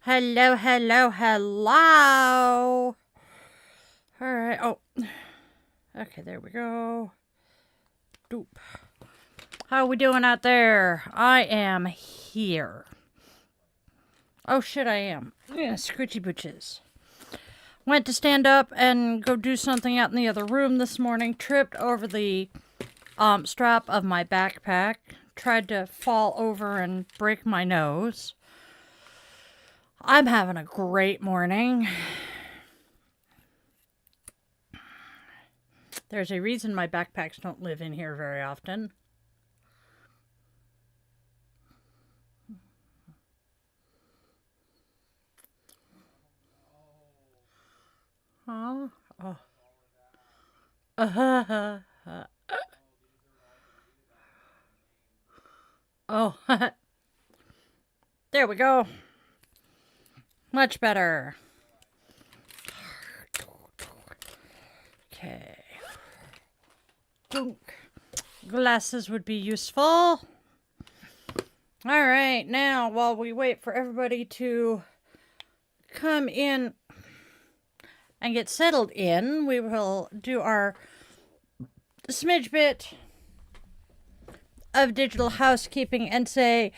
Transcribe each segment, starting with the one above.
Hello, hello, hello. All right. Oh, okay, there we go. Doop. How are we doing out there? I am here. Oh, shit, I am. Yeah, scritchy booches. Went to stand up and go do something out in the other room this morning. Tripped over the strap of my backpack. Tried to fall over and break my nose. I'm having a great morning. There's a reason my backpacks don't live in here very often. Huh? Oh. Oh. There we go. Much better. Okay. Glasses would be useful. All right, now while we wait for everybody to come in and get settled in, we will do our smidge bit of digital housekeeping and say,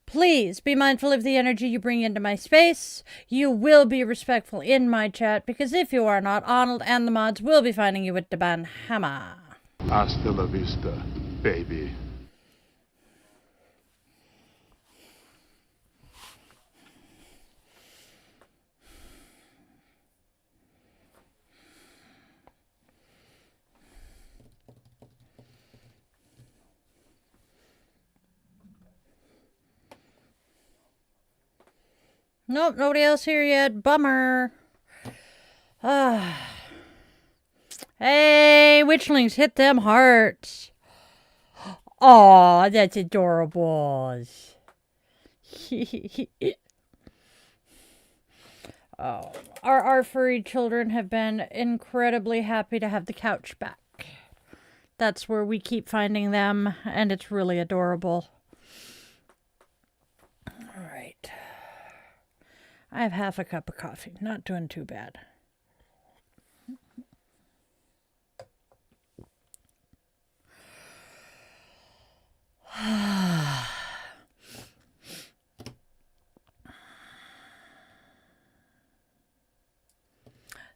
please be mindful of the energy you bring into my space. You will be respectful in my chat, because if you are not, Arnold and the mods will be finding you with the ban hammer. Hasta la vista, baby. Nope, nobody else here yet. Bummer. Hey, Witchlings, hit them hearts. Aw, that's adorable. Oh, our furry children have been incredibly happy to have the couch back. That's where we keep finding them, and it's really adorable. All right. I have half a cup of coffee. Not doing too bad.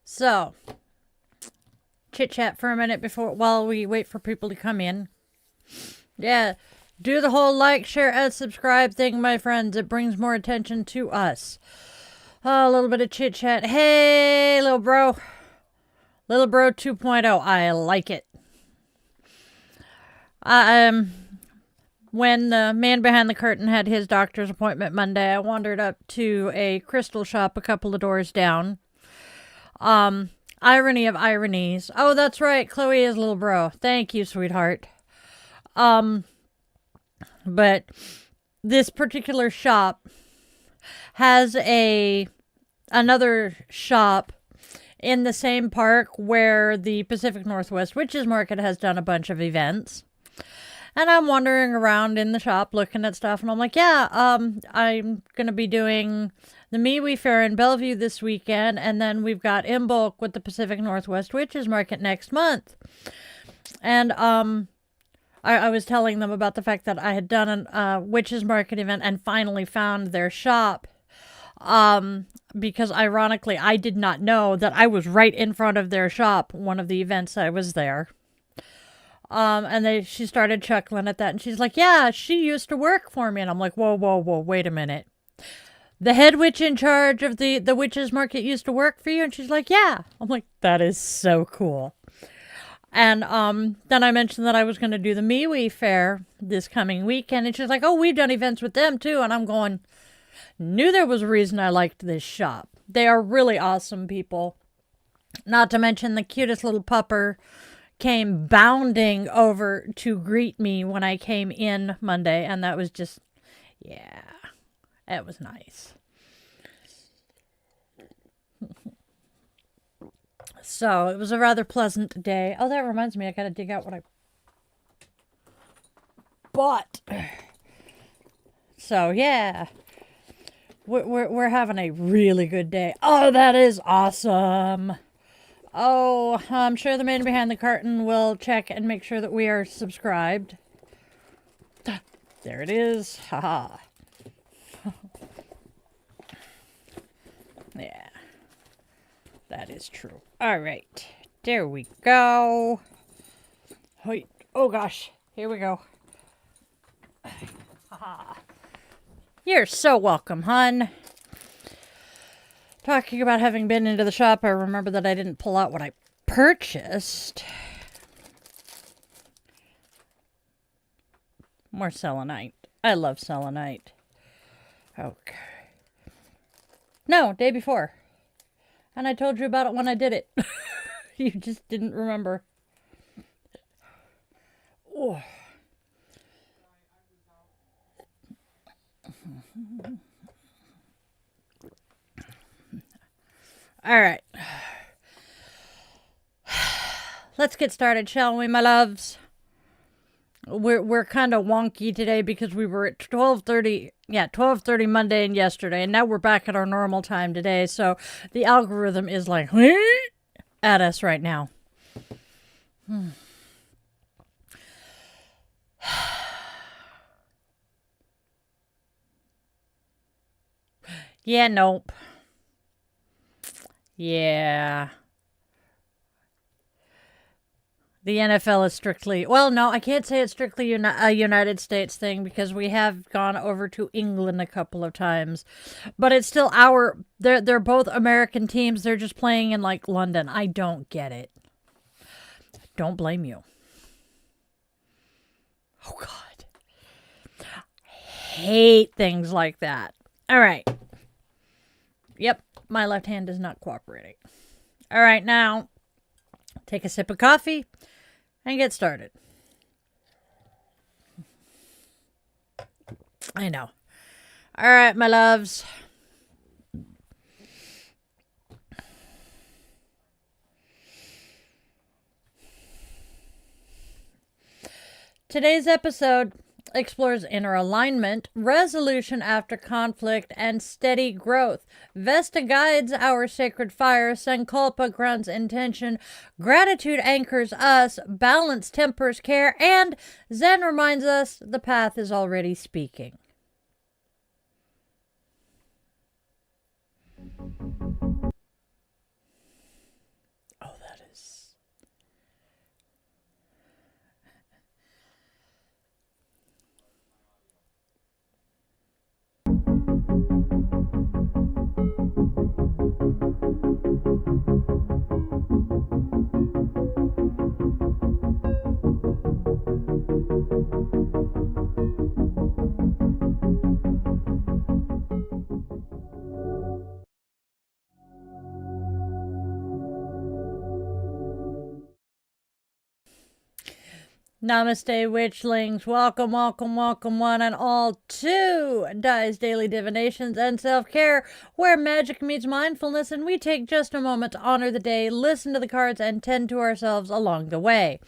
So, chit chat for a minute while we wait for people to come in. Yeah, do the whole like, share, and subscribe thing, my friends. It brings more attention to us. A little bit of chit chat. Hey, little bro. Little bro 2.0. I like it. When the man behind the curtain had his doctor's appointment Monday, I wandered up to a crystal shop a couple of doors down. Irony of ironies. Oh, that's right. Chloe is little bro. Thank you, sweetheart. But this particular shop has another shop in the same park where the Pacific Northwest Witches Market has done a bunch of events. And I'm wandering around in the shop looking at stuff, and I'm like, yeah, I'm going to be doing the MeWe Fair in Bellevue this weekend, and then we've got In Bulk with the Pacific Northwest Witches Market next month. And I was telling them about the fact that I had done a Witches Market event and finally found their shop. Because ironically, I did not know that I was right in front of their shop one of the events I was there. And she started chuckling at that, and she's like, yeah, she used to work for me. And I'm like, whoa, wait a minute. The head witch in charge of the Witches Market used to work for you? And she's like, yeah. I'm like, that is so cool. And then I mentioned that I was going to do the MeWe Fair this coming weekend, and she's like, oh, we've done events with them too. And I'm going, knew there was a reason I liked this shop. They are really awesome people. Not to mention the cutest little pupper came bounding over to greet me when I came in Monday, and that was just, yeah, it was nice. So it was a rather pleasant day. Oh, that reminds me, I gotta dig out what I bought. So yeah, we're having a really good day. Oh, that is awesome. Oh, I'm sure the man behind the curtain will check and make sure that we are subscribed. There it is. Haha. Yeah. That is true. All right. There we go. Oh, gosh. Here we go. Haha. You're so welcome, hun. Talking about having been into the shop, I remember that I didn't pull out what I purchased. More selenite. I love selenite. Okay. No, day before. And I told you about it when I did it. You just didn't remember. Oh. All right. Let's get started, shall we, my loves? We're kind of wonky today because we were at 12:30. Yeah, 12:30 Monday and yesterday, and now we're back at our normal time today. So the algorithm is like at us right now. Yeah, nope. Yeah. The NFL is strictly, well, no, I can't say it's strictly a United States thing because we have gone over to England a couple of times. But it's still they're both American teams. They're just playing in like London. I don't get it. Don't blame you. Oh, God. I hate things like that. All right. Yep. My left hand is not cooperating. All right, now take a sip of coffee and get started. I know. All right, my loves. Today's episode explores inner alignment, resolution after conflict, and steady growth. Vesta guides our sacred fire, Sankalpa grounds intention, gratitude anchors us, balance tempers care, and Zen reminds us the path is already speaking. Namaste, Witchlings. Welcome, welcome, welcome, one and all to Di's Daily Divinations and Self-Care, where magic meets mindfulness, and we take just a moment to honor the day, listen to the cards, and tend to ourselves along the way.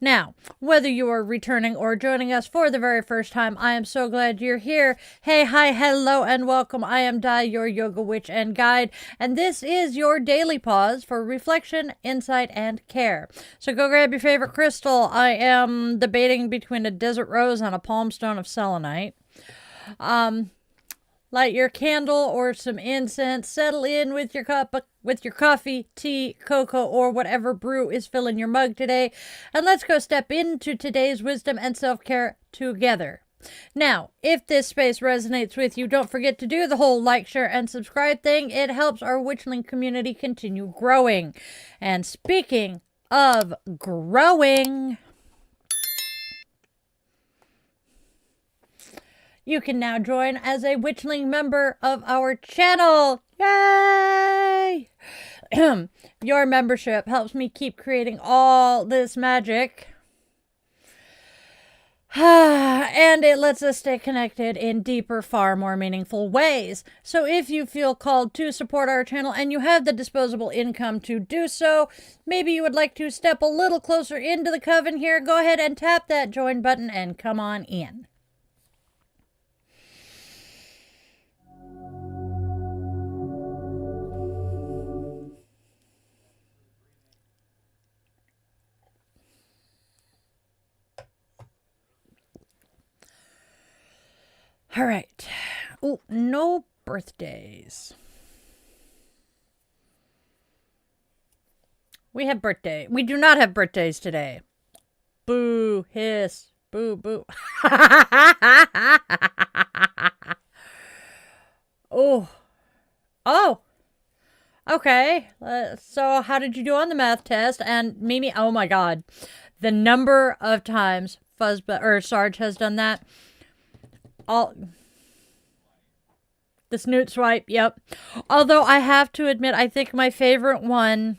Now, whether you are returning or joining us for the very first time, I am so glad you're here. Hey, hi, hello, and welcome. I am Di, your yoga witch and guide, and this is your daily pause for reflection, insight, and care. So go grab your favorite crystal. I am debating between a desert rose and a palm stone of selenite. Light your candle or some incense. Settle in with your coffee, tea, cocoa, or whatever brew is filling your mug today. And let's go step into today's wisdom and self-care together. Now, if this space resonates with you, don't forget to do the whole like, share, and subscribe thing. It helps our Witchling community continue growing. And speaking of growing, you can now join as a Witchling member of our channel. Yay! Your membership helps me keep creating all this magic. And it lets us stay connected in deeper, far more meaningful ways. So if you feel called to support our channel and you have the disposable income to do so, maybe you would like to step a little closer into the coven here, go ahead and tap that join button and come on in. All right. Oh, no birthdays. We do not have birthdays today. Boo, hiss, boo, boo. Oh. Okay. So how did you do on the math test? And Mimi, oh my God. The number of times Sarge has done that. The snoot swipe, yep. Although I have to admit, I think my favorite one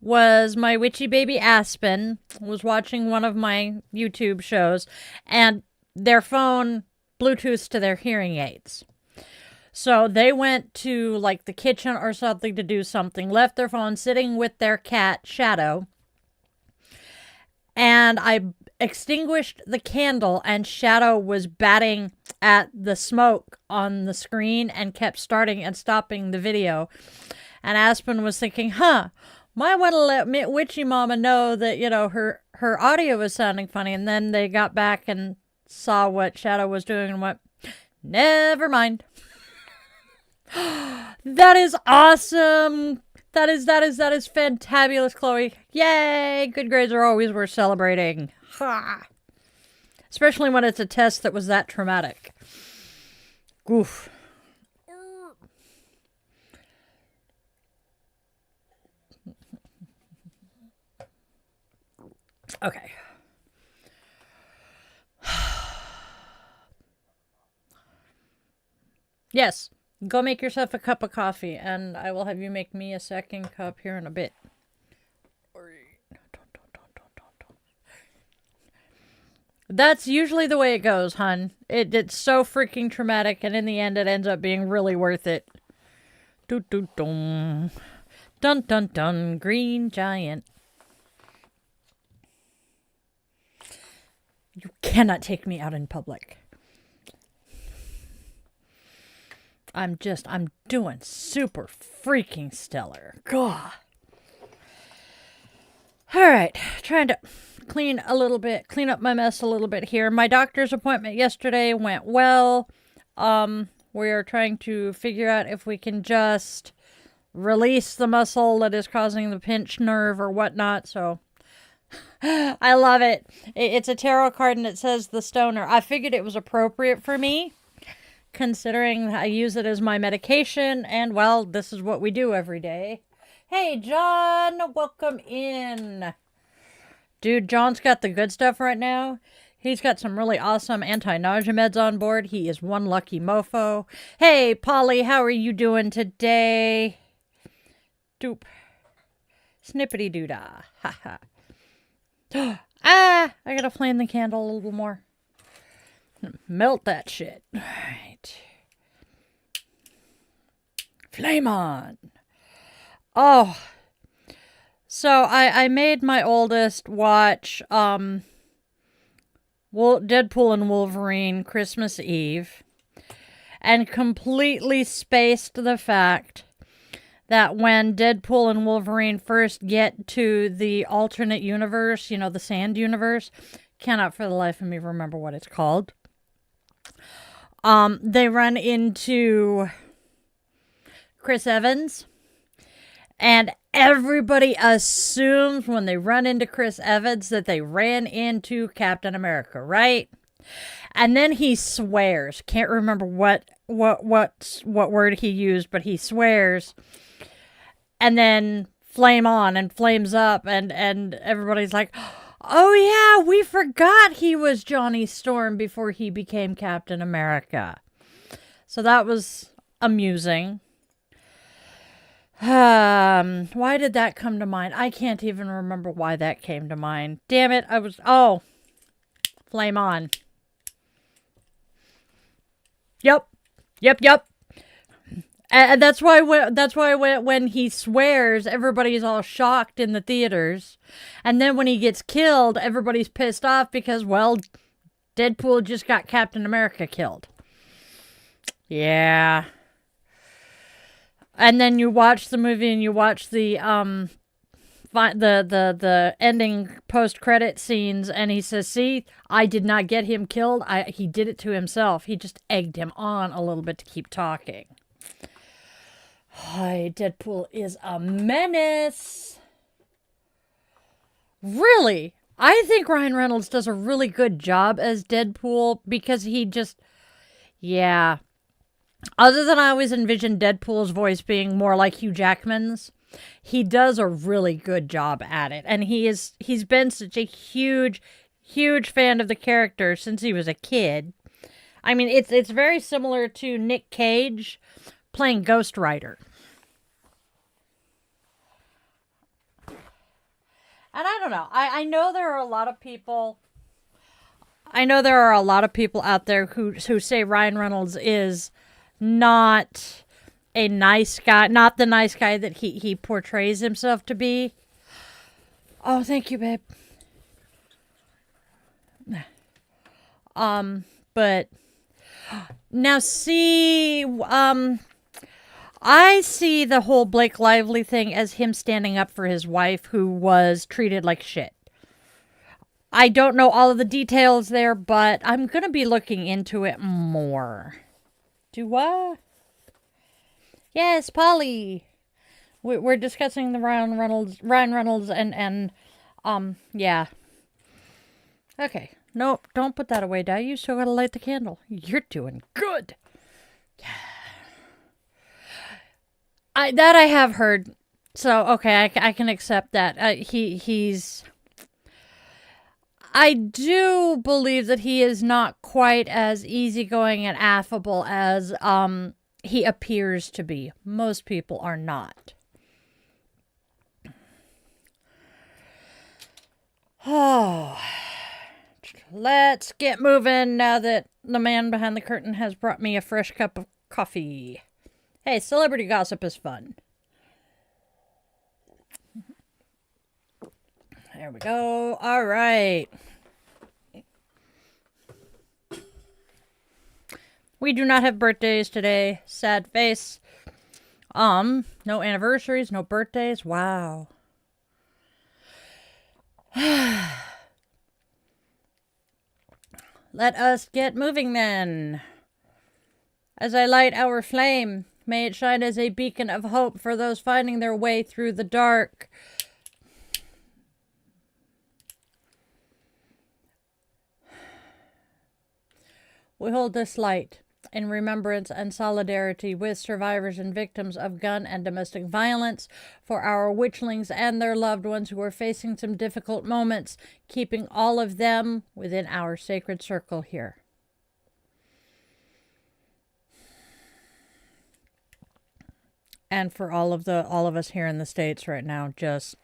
was my witchy baby Aspen was watching one of my YouTube shows, and their phone Bluetooths to their hearing aids. So they went to like the kitchen or something to do something, left their phone sitting with their cat Shadow, and I extinguished the candle, and Shadow was batting at the smoke on the screen and kept starting and stopping the video. And Aspen was thinking, might want to let Witchy Mama know that, her audio was sounding funny. And then they got back and saw what Shadow was doing and went, never mind. That is awesome. That is fantabulous, Chloe. Yay! Good grades are always worth celebrating. Ha! Especially when it's a test that was that traumatic. Oof. Okay. Yes. Go make yourself a cup of coffee, and I will have you make me a second cup here in a bit. That's usually the way it goes, hun. It's so freaking traumatic, and in the end, it ends up being really worth it. Dun dun dun, green giant. You cannot take me out in public. I'm doing super freaking stellar. God. All right, trying to clean up my mess a little bit here. My doctor's appointment yesterday went well. We are trying to figure out if we can just release the muscle that is causing the pinched nerve or whatnot. So I love it. It's a tarot card and it says the stoner. I figured it was appropriate for me, considering I use it as my medication, and well, this is what we do every day. Hey, John, welcome in. Dude, John's got the good stuff right now. He's got some really awesome anti-nausea meds on board. He is one lucky mofo. Hey, Polly, how are you doing today? Doop. Snippity-doo-dah. Ha ha. I gotta flame the candle a little more. Melt that shit. All right. Flame on. Oh. So I made my oldest watch Deadpool and Wolverine Christmas Eve and completely spaced the fact that when Deadpool and Wolverine first get to the alternate universe, you know, the sand universe, cannot for the life of me remember what it's called. They run into Chris Evans, and everybody assumes when they run into Chris Evans that they ran into Captain America, right? And then he swears. Can't remember what word he used, but he swears. And then flame on and flames up, and everybody's like, oh yeah, we forgot he was Johnny Storm before he became Captain America. So that was amusing. Why did that come to mind? I can't even remember why that came to mind. Damn it, flame on. Yep. And that's why when he swears, everybody's all shocked in the theaters. And then when he gets killed, everybody's pissed off because, well, Deadpool just got Captain America killed. Yeah. And then you watch the movie and you watch the ending post-credit scenes, and he says, see, I did not get him killed. He did it to himself. He just egged him on a little bit to keep talking. Hi, Deadpool is a menace. Really? I think Ryan Reynolds does a really good job as Deadpool because he just, yeah. Other than I always envisioned Deadpool's voice being more like Hugh Jackman's, he does a really good job at it. And he's been such a huge fan of the character since he was a kid. I mean, it's very similar to Nick Cage playing Ghost Rider. And I don't know. I know there are a lot of people. I know there are a lot of people out there who say Ryan Reynolds is not a nice guy, not the nice guy that he portrays himself to be. Oh, thank you, babe. But now see, I see the whole Blake Lively thing as him standing up for his wife who was treated like shit. I don't know all of the details there, but I'm going to be looking into it more. Do what? Yes, Polly. We're discussing the Ryan Reynolds and yeah. Okay. Nope, don't put that away, Dad. You still gotta light the candle. You're doing good. Yeah. I have heard. So, okay, I can accept that. He's... I do believe that he is not quite as easygoing and affable as he appears to be. Most people are not. Oh, let's get moving now that the man behind the curtain has brought me a fresh cup of coffee. Hey, celebrity gossip is fun. There we go. All right. We do not have birthdays today. Sad face. No anniversaries, no birthdays. Wow. Let us get moving then. As I light our flame, may it shine as a beacon of hope for those finding their way through the dark. We hold this light in remembrance and solidarity with survivors and victims of gun and domestic violence, for our witchlings and their loved ones who are facing some difficult moments, keeping all of them within our sacred circle here. And for all of us here in the States right now, just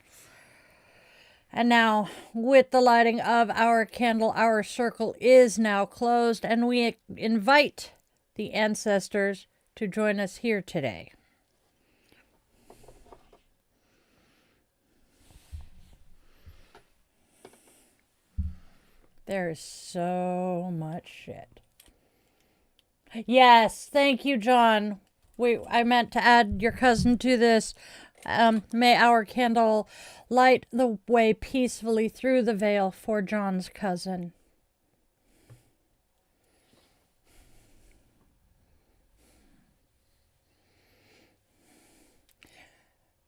And now, with the lighting of our candle, our circle is now closed, and we invite the ancestors to join us here today. There is so much shit. Yes, thank you, John. I meant to add your cousin to this. May our candle light the way peacefully through the veil for John's cousin.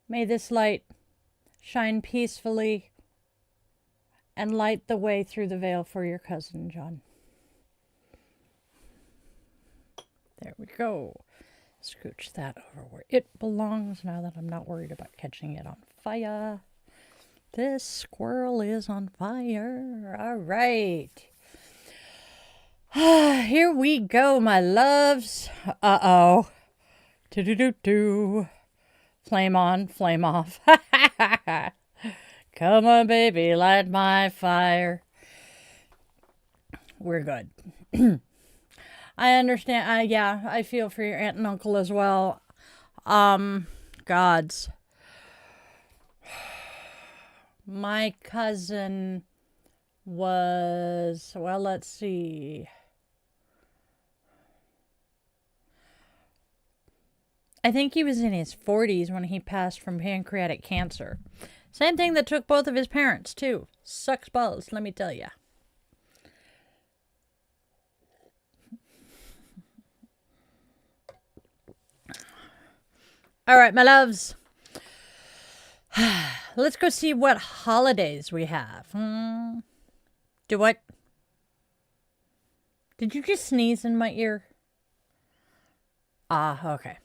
May this light shine peacefully and light the way through the veil for your cousin, John. There we go. Scooch that over where it belongs now that I'm not worried about catching it on fire. This squirrel is on fire. All right. Here we go, my loves. Uh-oh. Do-do-do-do. Flame on, flame off. Come on, baby, light my fire. We're good. I understand. Yeah, I feel for your aunt and uncle as well. Gods. My cousin was, well, let's see. I think he was in his 40s when he passed from pancreatic cancer. Same thing that took both of his parents, too. Sucks balls, let me tell ya. All right, my loves. Let's go see what holidays we have. Do what? Did you just sneeze in my ear? Ah, okay.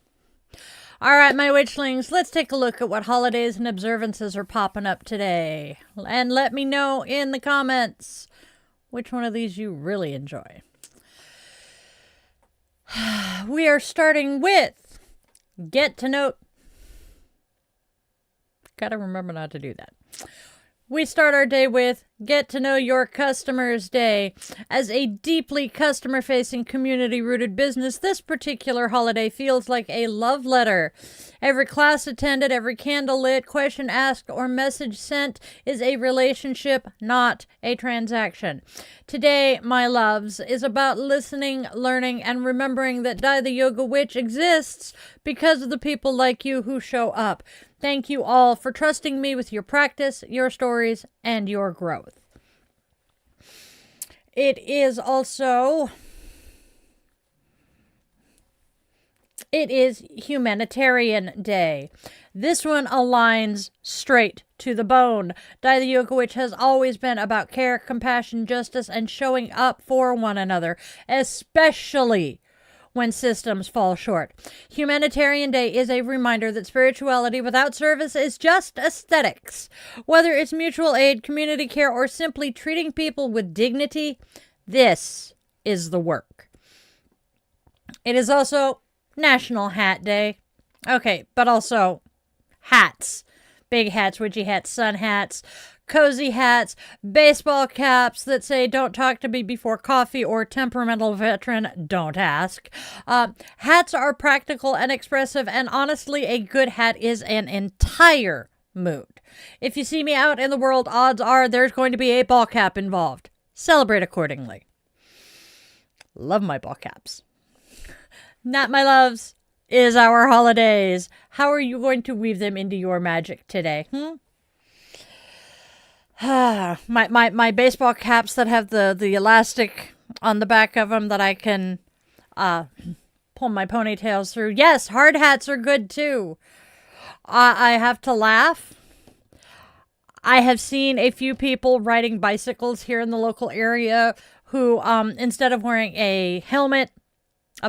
All right, my witchlings, let's take a look at what holidays and observances are popping up today. And let me know in the comments which one of these you really enjoy. We are starting with get to know. Gotta remember not to do that. We start our day with Get to Know Your Customers Day. As a deeply customer-facing, community-rooted business, this particular holiday feels like a love letter. Every class attended, every candle lit, question asked, or message sent is a relationship, not a transaction. Today, my loves, is about listening, learning, and remembering that Dai the Yoga Witch exists because of the people like you who show up. Thank you all for trusting me with your practice, your stories, and your growth. It is Humanitarian Day. This one aligns straight to the bone. Dai the Yoga Witch has always been about care, compassion, justice, and showing up for one another, especially when systems fall short. Humanitarian Day is a reminder that spirituality without service is just aesthetics. Whether it's mutual aid, community care, or simply treating people with dignity, this is the work. It is also National Hat Day. Okay, but also hats. Big hats, witchy hats, sun hats, cozy hats, baseball caps that say don't talk to me before coffee, or temperamental veteran, don't ask. Hats are practical and expressive, and honestly, a good hat is an entire mood. If you see me out in the world, odds are there's going to be a ball cap involved. Celebrate accordingly. Love my ball caps. That, my loves, is our holidays. How are you going to weave them into your magic today? My baseball caps that have the elastic on the back of them that I can pull my ponytails through. Yes, hard hats are good too. I have to laugh. I have seen a few people riding bicycles here in the local area who, instead of wearing a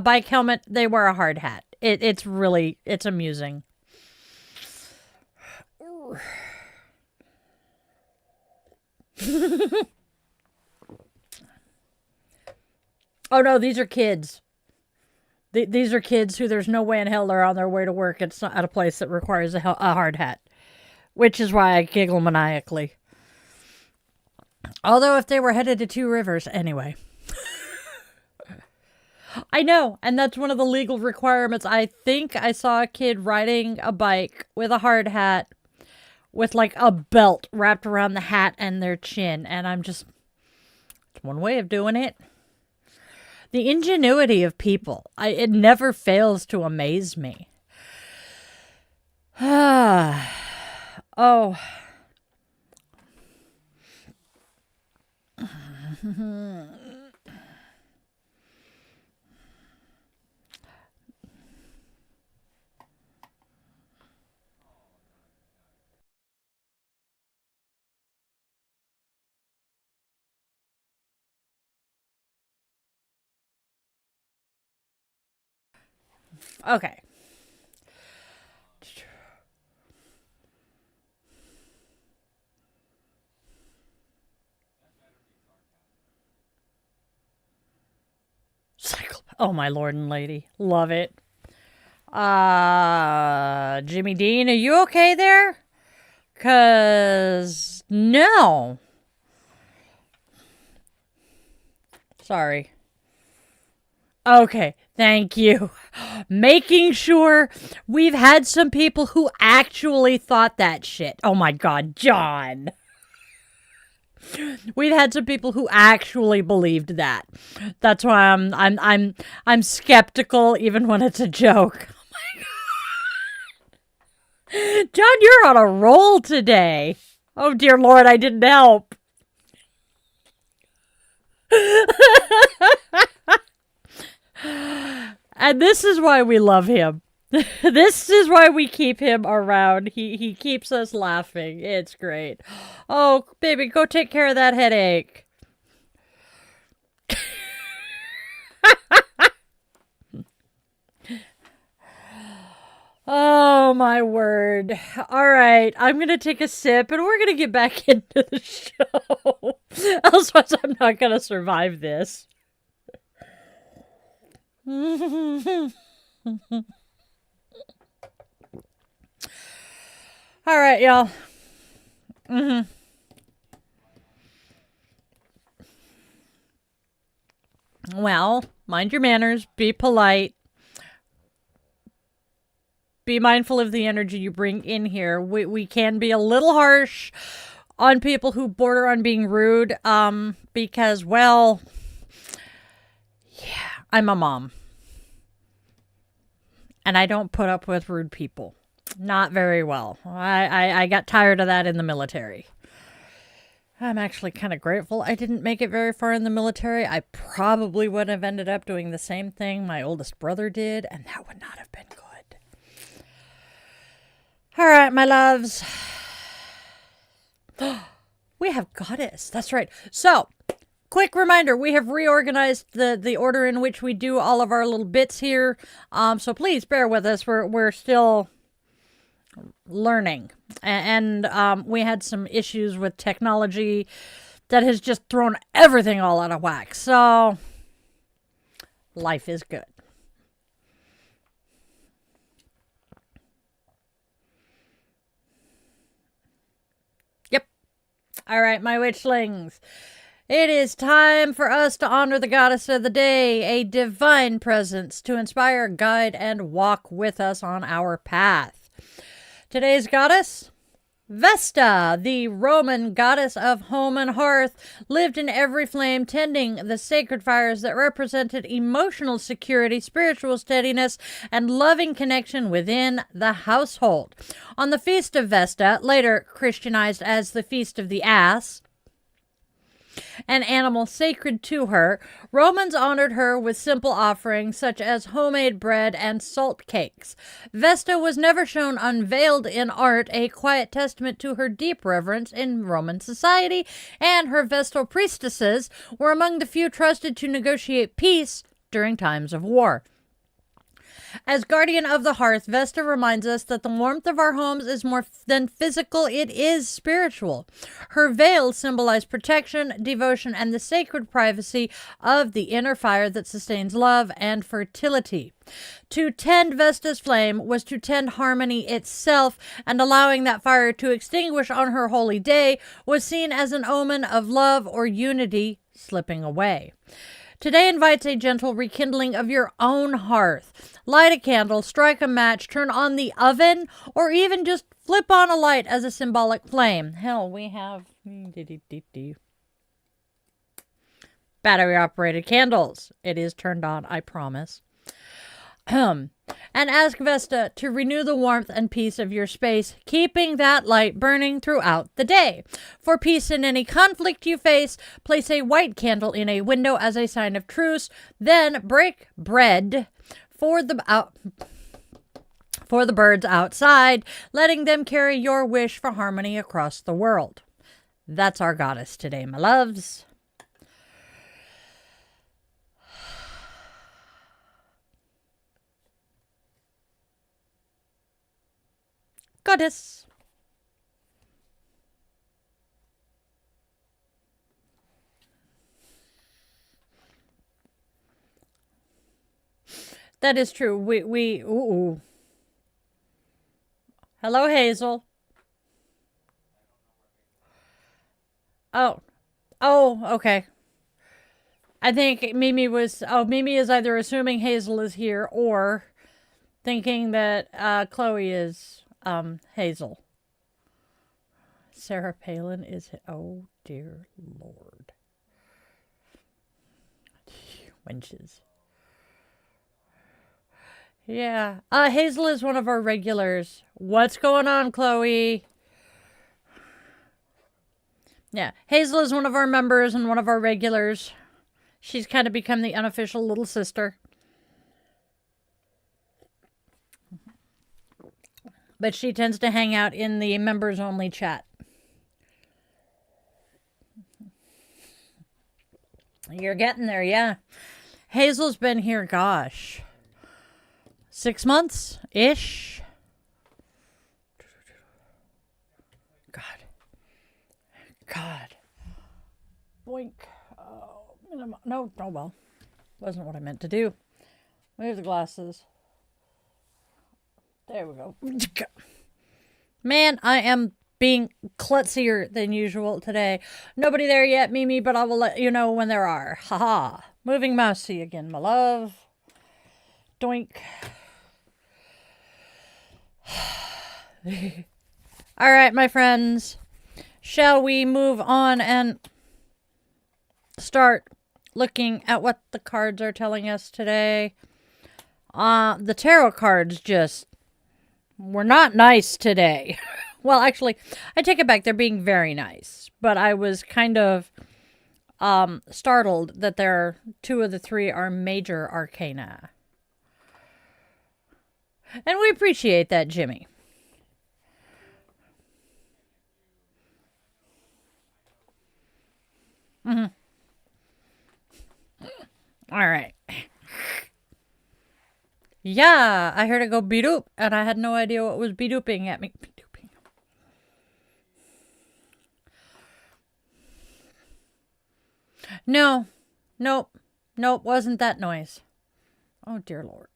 bike helmet, they wear a hard hat. It's amusing. Oh no, these are kids. These are kids who there's no way in hell they're on their way to work. It's not at a place that requires a hard hat. Which is why I giggle maniacally. Although if they were headed to Two Rivers, anyway. I know, and that's one of the legal requirements. I think I saw a kid riding a bike with a hard hat with like a belt wrapped around the hat and their chin, and I'm just, it's one way of doing it. The ingenuity of people, it never fails to amaze me. Oh. Okay. Cycle. Oh, my lord and lady. Love it. Jimmy Dean, are you okay there? 'Cause no. Sorry. Okay, thank you. Making sure. We've had some people who actually thought that shit. Oh my god, John. We've had some people who actually believed that. That's why I'm skeptical even when it's a joke. Oh my god. John, you're on a roll today. Oh dear Lord, I didn't help. And this is why we love him. This is why we keep him around. He keeps us laughing. It's great. Oh, baby, go take care of that headache. Oh, my word. All right, I'm going to take a sip and we're going to get back into the show. Otherwise, I'm not going to survive this. All right, y'all. Well, mind your manners. Be polite. Be mindful of the energy you bring in here. We can be a little harsh on people who border on being rude. Because, well, yeah, I'm a mom. And I don't put up with rude people. Not very well. I got tired of that in the military. I'm actually kind of grateful I didn't make it very far in the military. I probably would have ended up doing the same thing my oldest brother did, and that would not have been good. All right, my loves. We have Goddess. That's right. So, quick reminder, we have reorganized the order in which we do all of our little bits here. So please bear with us. We're still learning. And we had some issues with technology that has just thrown everything all out of whack. So, life is good. Yep. All right, my witchlings. It is time for us to honor the goddess of the day, a divine presence to inspire, guide, and walk with us on our path. Today's goddess, Vesta, the Roman goddess of home and hearth, lived in every flame, tending the sacred fires that represented emotional security, spiritual steadiness, and loving connection within the household. On the Feast of Vesta, later Christianized as the Feast of the Ass, an animal sacred to her, Romans honored her with simple offerings such as homemade bread and salt cakes. Vesta was never shown unveiled in art, a quiet testament to her deep reverence in Roman society, and her Vestal priestesses were among the few trusted to negotiate peace during times of war. As guardian of the hearth, Vesta reminds us that the warmth of our homes is more than physical, it is spiritual. Her veils symbolize protection, devotion, and the sacred privacy of the inner fire that sustains love and fertility. To tend Vesta's flame was to tend harmony itself, and allowing that fire to extinguish on her holy day was seen as an omen of love or unity slipping away. Today invites a gentle rekindling of your own hearth. Light a candle, strike a match, turn on the oven, or even just flip on a light as a symbolic flame. Hell, we have battery-operated candles. It is turned on, I promise. And ask Vesta to renew the warmth and peace of your space, keeping that light burning throughout the day. For peace in any conflict you face, place a white candle in a window as a sign of truce, then break bread for the birds outside, letting them carry your wish for harmony across the world. That's our goddess today, my loves. Goddess. That is true. Ooh. Hello, Hazel. Oh, okay. I think Mimi is either assuming Hazel is here or thinking that Chloe is Hazel. Sarah Palin is... Oh, dear Lord. Wenches. Yeah. Hazel is one of our regulars. What's going on, Chloe? Yeah. Hazel is one of our members and one of our regulars. She's kind of become the unofficial little sister. But she tends to hang out in the members-only chat. You're getting there, yeah. Hazel's been here, gosh, 6 months-ish. God. Boink. Oh, no, well. Wasn't what I meant to do. Move the glasses. There we go. Man, I am being klutzier than usual today. Nobody there yet, Mimi, but I will let you know when there are. Haha. Moving mousey again, my love. Doink. All right, my friends. Shall we move on and start looking at what the cards are telling us today? The tarot cards just were not nice today. Well, actually, I take it back. They're being very nice. But I was kind of startled that two of the three are major arcana. And we appreciate that, Jimmy. Mm-hmm. All right. Yeah, I heard it go bedoop, and I had no idea what was bedooping at me. Bedooping. No. Nope, wasn't that noise. Oh, dear Lord.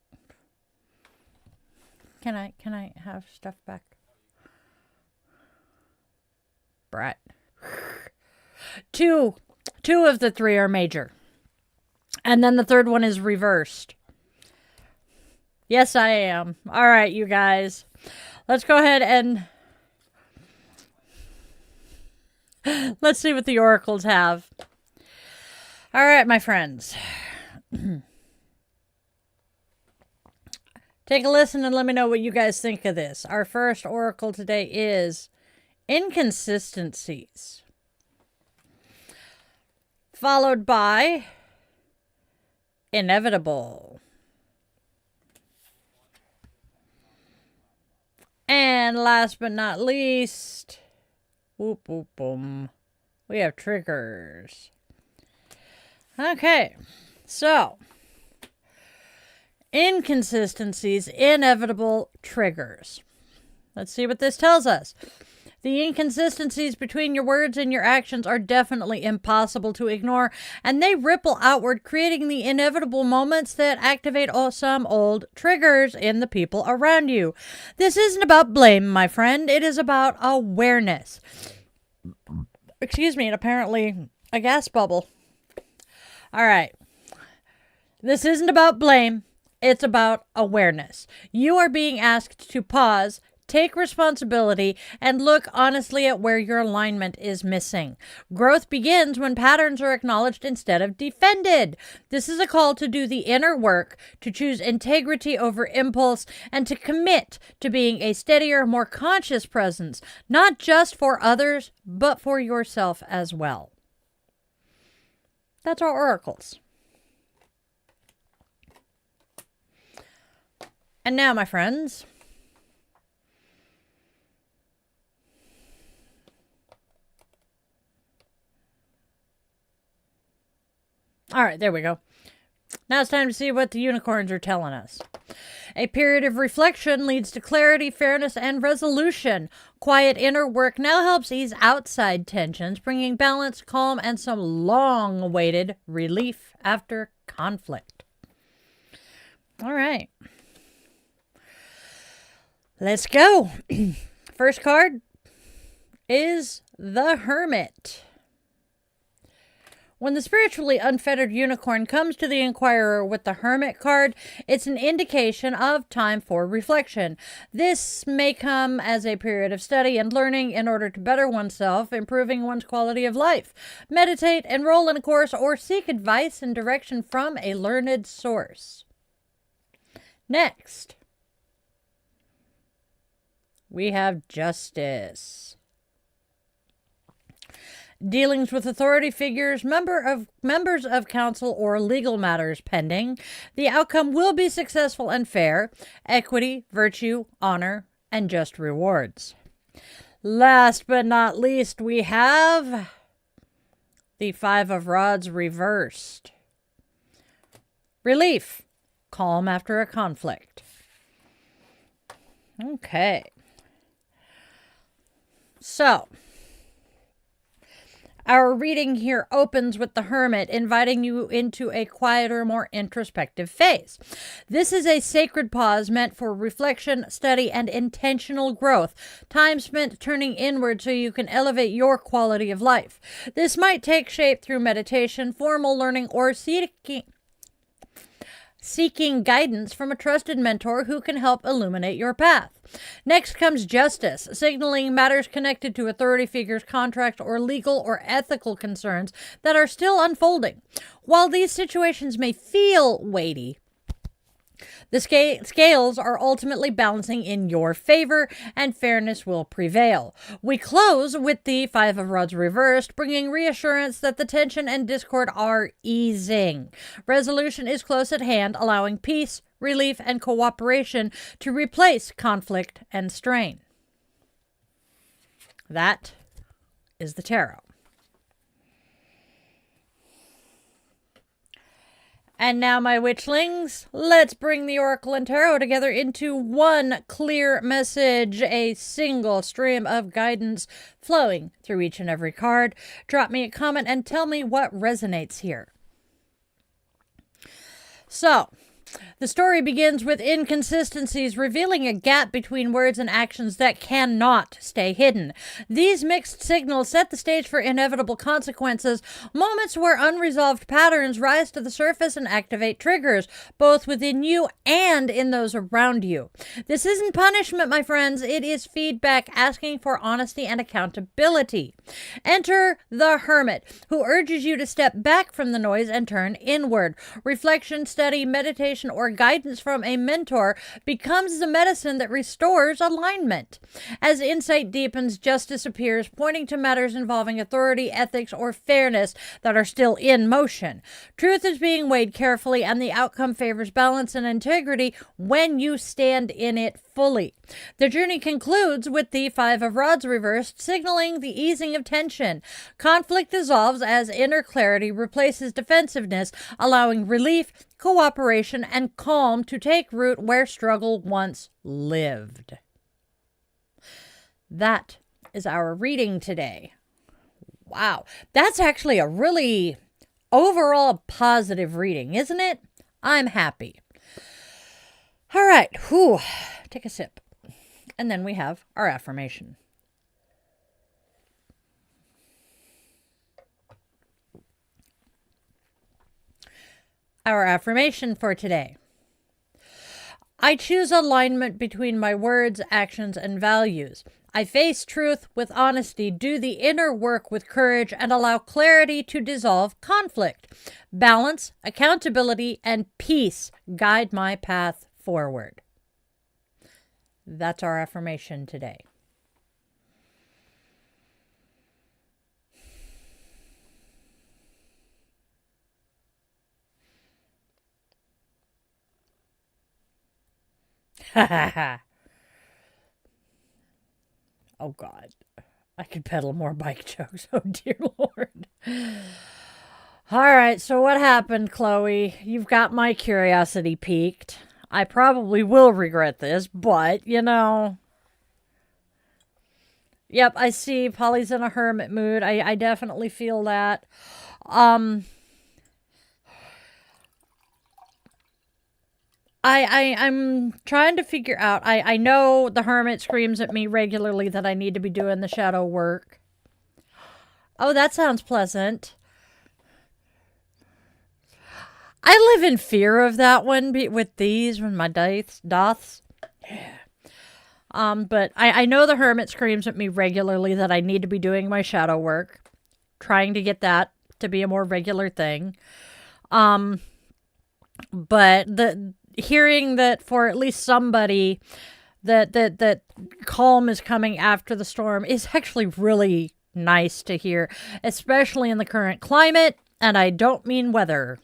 Can I have stuff back? Brat. Two of the three are major. And then the third one is reversed. Yes, I am. All right, you guys. Let's go ahead and let's see what the oracles have. All right, my friends. Take a listen and let me know what you guys think of this. Our first oracle today is inconsistencies, followed by inevitable, and last but not least, whoop whoop boom, we have triggers. Okay, so Inconsistencies, inevitable triggers. Let's see what this tells us. The inconsistencies between your words and your actions are definitely impossible to ignore, and they ripple outward, creating the inevitable moments that activate some old triggers in the people around you. This isn't about blame, my friend. It is about awareness. Excuse me, and apparently a gas bubble. All right. This isn't about blame. It's about awareness. You are being asked to pause, take responsibility, and look honestly at where your alignment is missing. Growth begins when patterns are acknowledged instead of defended. This is a call to do the inner work, to choose integrity over impulse, and to commit to being a steadier, more conscious presence, not just for others, but for yourself as well. That's our oracles. And now, my friends, all right, there we go. Now it's time to see what the unicorns are telling us. A period of reflection leads to clarity, fairness, and resolution. Quiet inner work now helps ease outside tensions, bringing balance, calm, and some long-awaited relief after conflict. All right. Let's go. First card is the Hermit. When the spiritually unfettered unicorn comes to the inquirer with the Hermit card, it's an indication of time for reflection. This may come as a period of study and learning in order to better oneself, improving one's quality of life. Meditate, enroll in a course, or seek advice and direction from a learned source. Next, we have Justice. Dealings with authority figures, members of council, or legal matters pending. The outcome will be successful and fair. Equity, virtue, honor, and just rewards. Last but not least, we have the Five of Rods reversed. Relief. Calm after a conflict. Okay. So, our reading here opens with the Hermit, inviting you into a quieter, more introspective phase. This is a sacred pause meant for reflection, study, and intentional growth. Time spent turning inward so you can elevate your quality of life. This might take shape through meditation, formal learning, or seeking guidance from a trusted mentor who can help illuminate your path. Next comes Justice, signaling matters connected to authority figures, contracts, or legal or ethical concerns that are still unfolding. While these situations may feel weighty, the scales are ultimately balancing in your favor, and fairness will prevail. We close with the Five of Rods reversed, bringing reassurance that the tension and discord are easing. Resolution is close at hand, allowing peace, relief, and cooperation to replace conflict and strain. That is the tarot. And now, my witchlings, let's bring the Oracle and Tarot together into one clear message, a single stream of guidance flowing through each and every card. Drop me a comment and tell me what resonates here. So, the story begins with inconsistencies, revealing a gap between words and actions that cannot stay hidden. These mixed signals set the stage for inevitable consequences, moments where unresolved patterns rise to the surface and activate triggers, both within you and in those around you. This isn't punishment, my friends. It is feedback asking for honesty and accountability. Enter the Hermit, who urges you to step back from the noise and turn inward. Reflection, study, meditation, or guidance from a mentor becomes the medicine that restores alignment. As insight deepens, justice appears, pointing to matters involving authority, ethics, or fairness that are still in motion. Truth is being weighed carefully, and the outcome favors balance and integrity when you stand in it fully. The journey concludes with the Five of Rods reversed, signaling the easing of tension. Conflict dissolves as inner clarity replaces defensiveness, allowing relief, cooperation, and calm to take root where struggle once lived. That is our reading today. Wow, that's actually a really overall positive reading, isn't it? I'm happy. All right, take a sip. And then we have our affirmation. Our affirmation for today. I choose alignment between my words, actions, and values. I face truth with honesty, do the inner work with courage, and allow clarity to dissolve conflict. Balance, accountability, and peace guide my path forward. That's our affirmation today. Ha ha ha. Oh, God. I could peddle more bike jokes. Oh, dear Lord. All right, so what happened, Chloe? You've got my curiosity piqued. I probably will regret this, but, Yep, I see Polly's in a hermit mood. I definitely feel that. I'm trying to figure out. I know the hermit screams at me regularly that I need to be doing the shadow work. Oh, that sounds pleasant. I live in fear of that one with these, when my doths. But I know the hermit screams at me regularly that I need to be doing my shadow work. Trying to get that to be a more regular thing. But hearing that for at least somebody that calm is coming after the storm is actually really nice to hear, especially in the current climate, and I don't mean weather.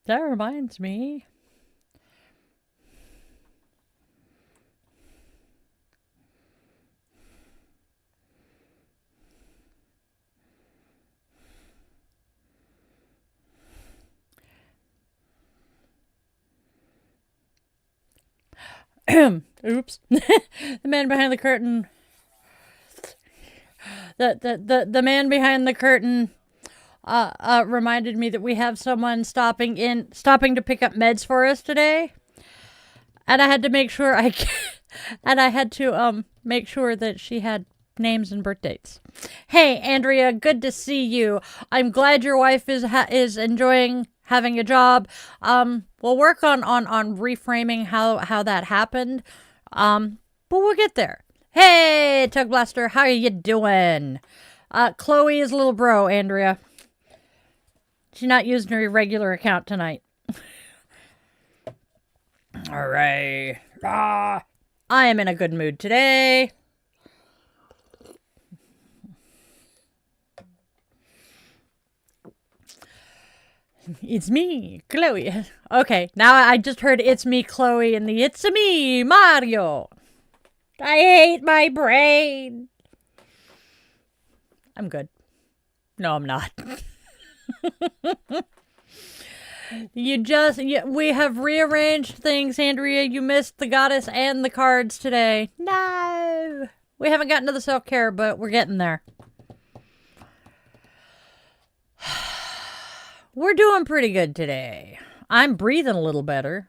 That reminds me. Oops. The man behind the curtain. The man behind the curtain reminded me that we have someone stopping to pick up meds for us today. And I had to make sure make sure that she had names and birth dates. Hey, Andrea, good to see you. I'm glad your wife is enjoying having a job. We'll work on reframing how that happened. But we'll get there. Hey, Tug Blaster, how are you doing? Chloe is little bro, Andrea. She's not using her regular account tonight. All right. I am in a good mood today. It's me, Chloe. Okay, now I just heard it's me, Chloe, and the it's me, Mario. I hate my brain. I'm good. No, I'm not. We have rearranged things, Andrea. You missed the goddess and the cards today. No. We haven't gotten to the self-care, but we're getting there. We're doing pretty good today. I'm breathing a little better.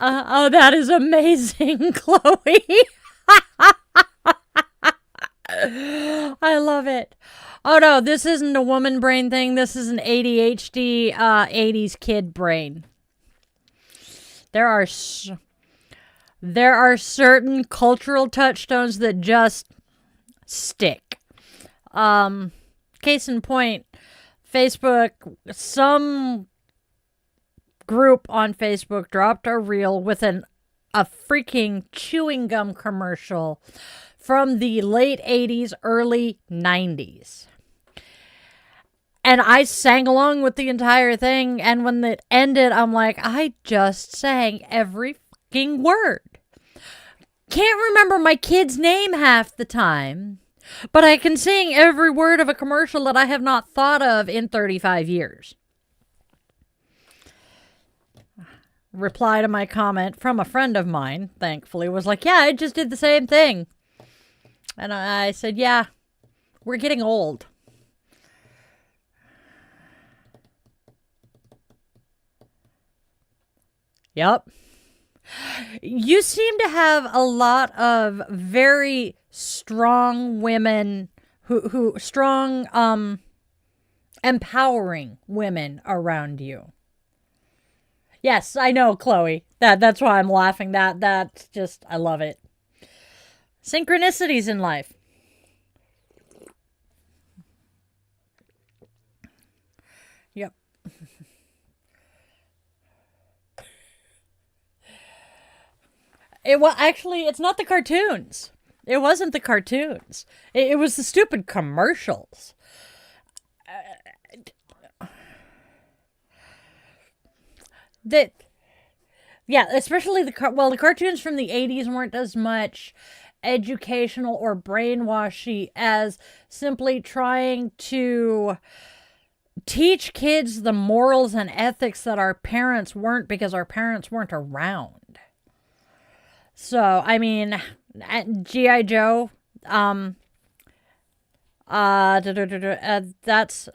Oh, that is amazing, Chloe. I love it. Oh, no, this isn't a woman brain thing. This is an ADHD 80s kid brain. There are certain cultural touchstones that just stick. Case in point, Facebook, some group on Facebook dropped a reel with a freaking chewing gum commercial from the late 80s, early 90s. And I sang along with the entire thing. And when it ended, I'm like, I just sang every fucking word. Can't remember my kid's name half the time, but I can sing every word of a commercial that I have not thought of in 35 years. Reply to my comment from a friend of mine, thankfully, was like, yeah, I just did the same thing. And I said, yeah, we're getting old. Yep. You seem to have a lot of very strong women who strong, empowering women around you. Yes, I know, Chloe. That's why I'm laughing. That's just, I love it. Synchronicities in life. Yep. It's not the cartoons. It wasn't the cartoons. It was the stupid commercials. Especially the cartoons from the 80s weren't as much educational or brainwashy as simply trying to teach kids the morals and ethics that our parents weren't, because our parents weren't around. So, I mean, G.I. Joe, that's,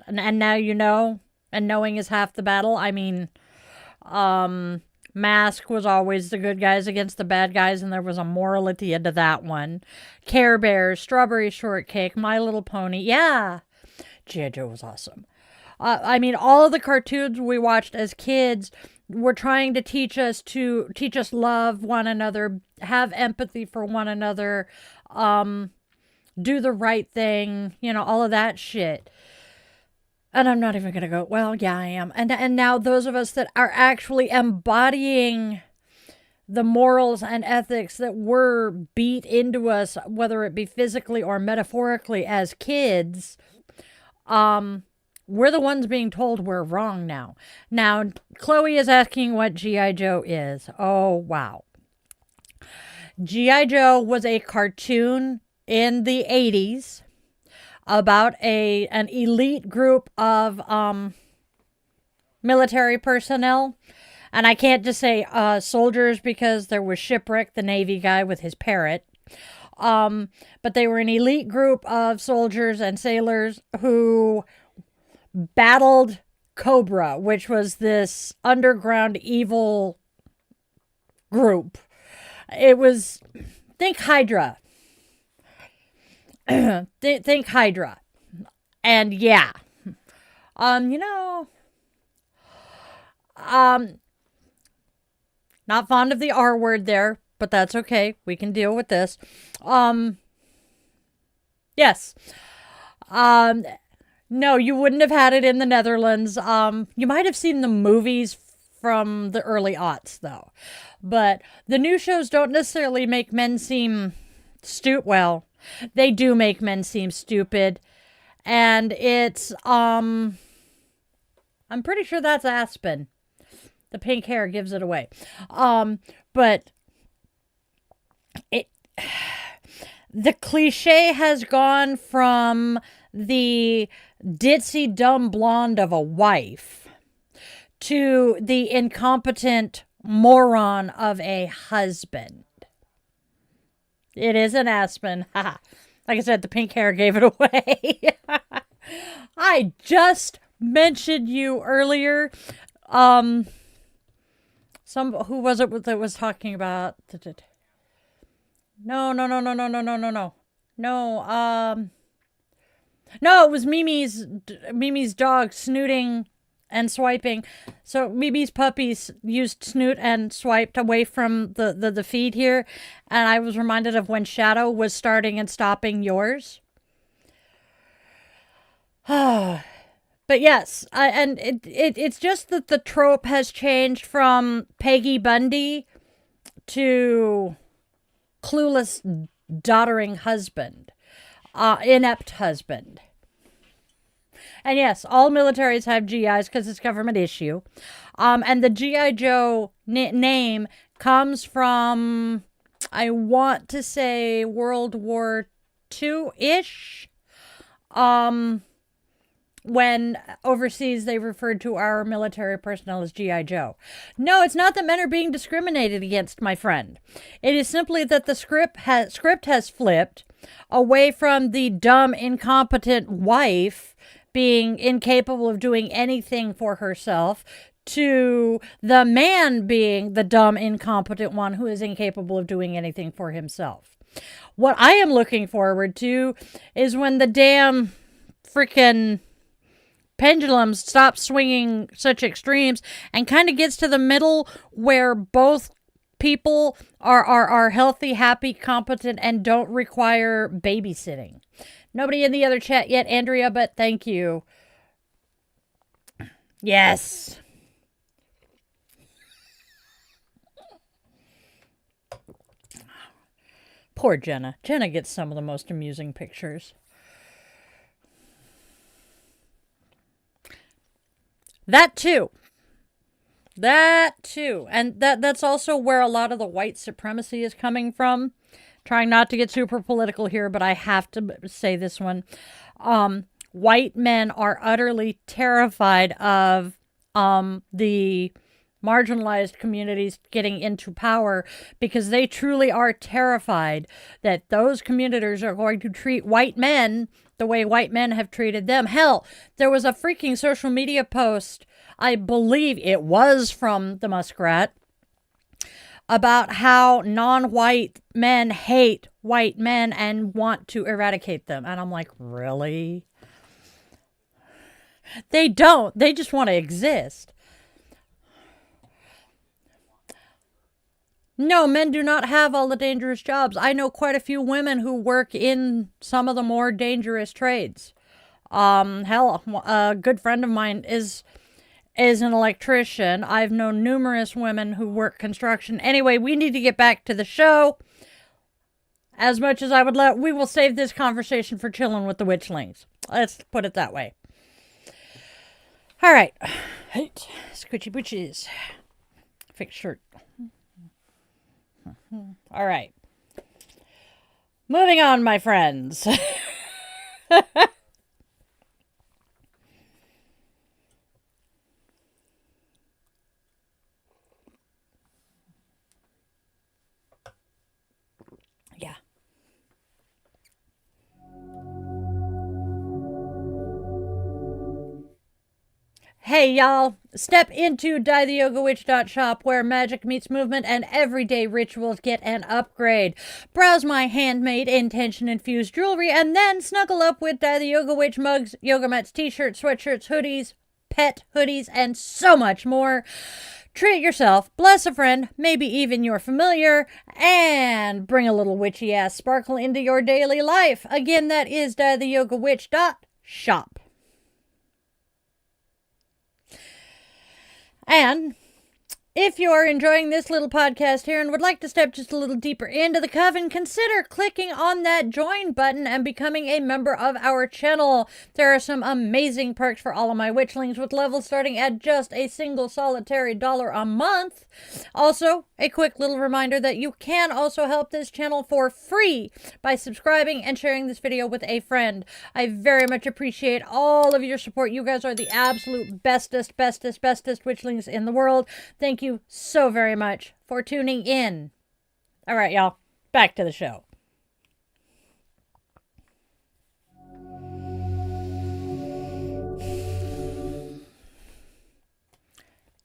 and now you know, and knowing is half the battle. I mean, Mask was always the good guys against the bad guys, and there was a moral at the end of that one. Care Bears, Strawberry Shortcake, My Little Pony. Yeah, G.I. Joe was awesome. I mean, all of the cartoons we watched as kids were trying to teach us love one another, have empathy for one another, do the right thing, all of that shit. And I'm not even going to go, well, yeah, I am. And now those of us that are actually embodying the morals and ethics that were beat into us, whether it be physically or metaphorically as kids, we're the ones being told we're wrong now. Now, Chloe is asking what G.I. Joe is. Oh, wow. G.I. Joe was a cartoon in the 80s about an elite group of military personnel. And I can't just say soldiers, because there was Shipwreck, the Navy guy with his parrot. But they were an elite group of soldiers and sailors who battled Cobra, which was this underground evil group. It was, think Hydra. Think Hydra. And yeah. Not fond of the R word there, but that's okay. We can deal with this. Yes. No, you wouldn't have had it in the Netherlands. You might have seen the movies from the early aughts, though. But the new shows don't necessarily make men seem well, they do make men seem stupid. And it's, I'm pretty sure that's Aspen. The pink hair gives it away. But the cliche has gone from the ditzy dumb blonde of a wife to the incompetent moron of a husband. It is an Aspen. Like I said, the pink hair gave it away. I just mentioned you earlier. Who was it that was talking about? No. No, it was Mimi's dog snooting and swiping. So Mimi's puppies used snoot and swiped away from the feed here. And I was reminded of when Shadow was starting and stopping yours. But yes, and it's just that the trope has changed from Peggy Bundy to clueless, doddering husband, inept husband. And yes, all militaries have GIs because it's a government issue. And the G.I. Joe name comes from, I want to say, World War II-ish. When overseas they referred to our military personnel as G.I. Joe. No, it's not that men are being discriminated against, my friend. It is simply that the script has flipped away from the dumb, incompetent wife being incapable of doing anything for herself to the man being the dumb, incompetent one who is incapable of doing anything for himself. What I am looking forward to is when the damn freaking pendulum stops swinging such extremes and kind of gets to the middle where both people are healthy, happy, competent, and don't require babysitting. Nobody in the other chat yet, Andrea, but thank you. Yes. Poor Jenna. Jenna gets some of the most amusing pictures. That too. And that's also where a lot of the white supremacy is coming from. Trying not to get super political here, but I have to say this one. White men are utterly terrified of the marginalized communities getting into power because they truly are terrified that those communities are going to treat white men the way white men have treated them. Hell, there was a freaking social media post, I believe it was from the Muskrat, about how non-white men hate white men and want to eradicate them. And I'm like, really? They don't. They just want to exist. No, men do not have all the dangerous jobs. I know quite a few women who work in some of the more dangerous trades. Hell, a good friend of mine is an electrician. I've known numerous women who work construction. Anyway, we need to get back to the show. As much as I would let, we will save this conversation for chilling with the Witchlings. Let's put it that way. All right. Squishy boochies. Fixed shirt. All right. Moving on, my friends. Yeah. Hey, y'all. Step into dietheyogawitch.shop where magic meets movement and everyday rituals get an upgrade. Browse my handmade, intention-infused jewelry and then snuggle up with Die the Yoga Witch mugs, yoga mats, t-shirts, sweatshirts, hoodies, pet hoodies, and so much more. Treat yourself, bless a friend, maybe even your familiar, and bring a little witchy-ass sparkle into your daily life. Again, that is dietheyogawitch.shop. And if you are enjoying this little podcast here and would like to step just a little deeper into the coven, consider clicking on that join button and becoming a member of our channel. There are some amazing perks for all of my witchlings with levels starting at just a single solitary $1 a month. Also, a quick little reminder that you can also help this channel for free by subscribing and sharing this video with a friend. I very much appreciate all of your support. You guys are the absolute bestest witchlings in the world. Thank you so very much for tuning in. All right, y'all, back to the show.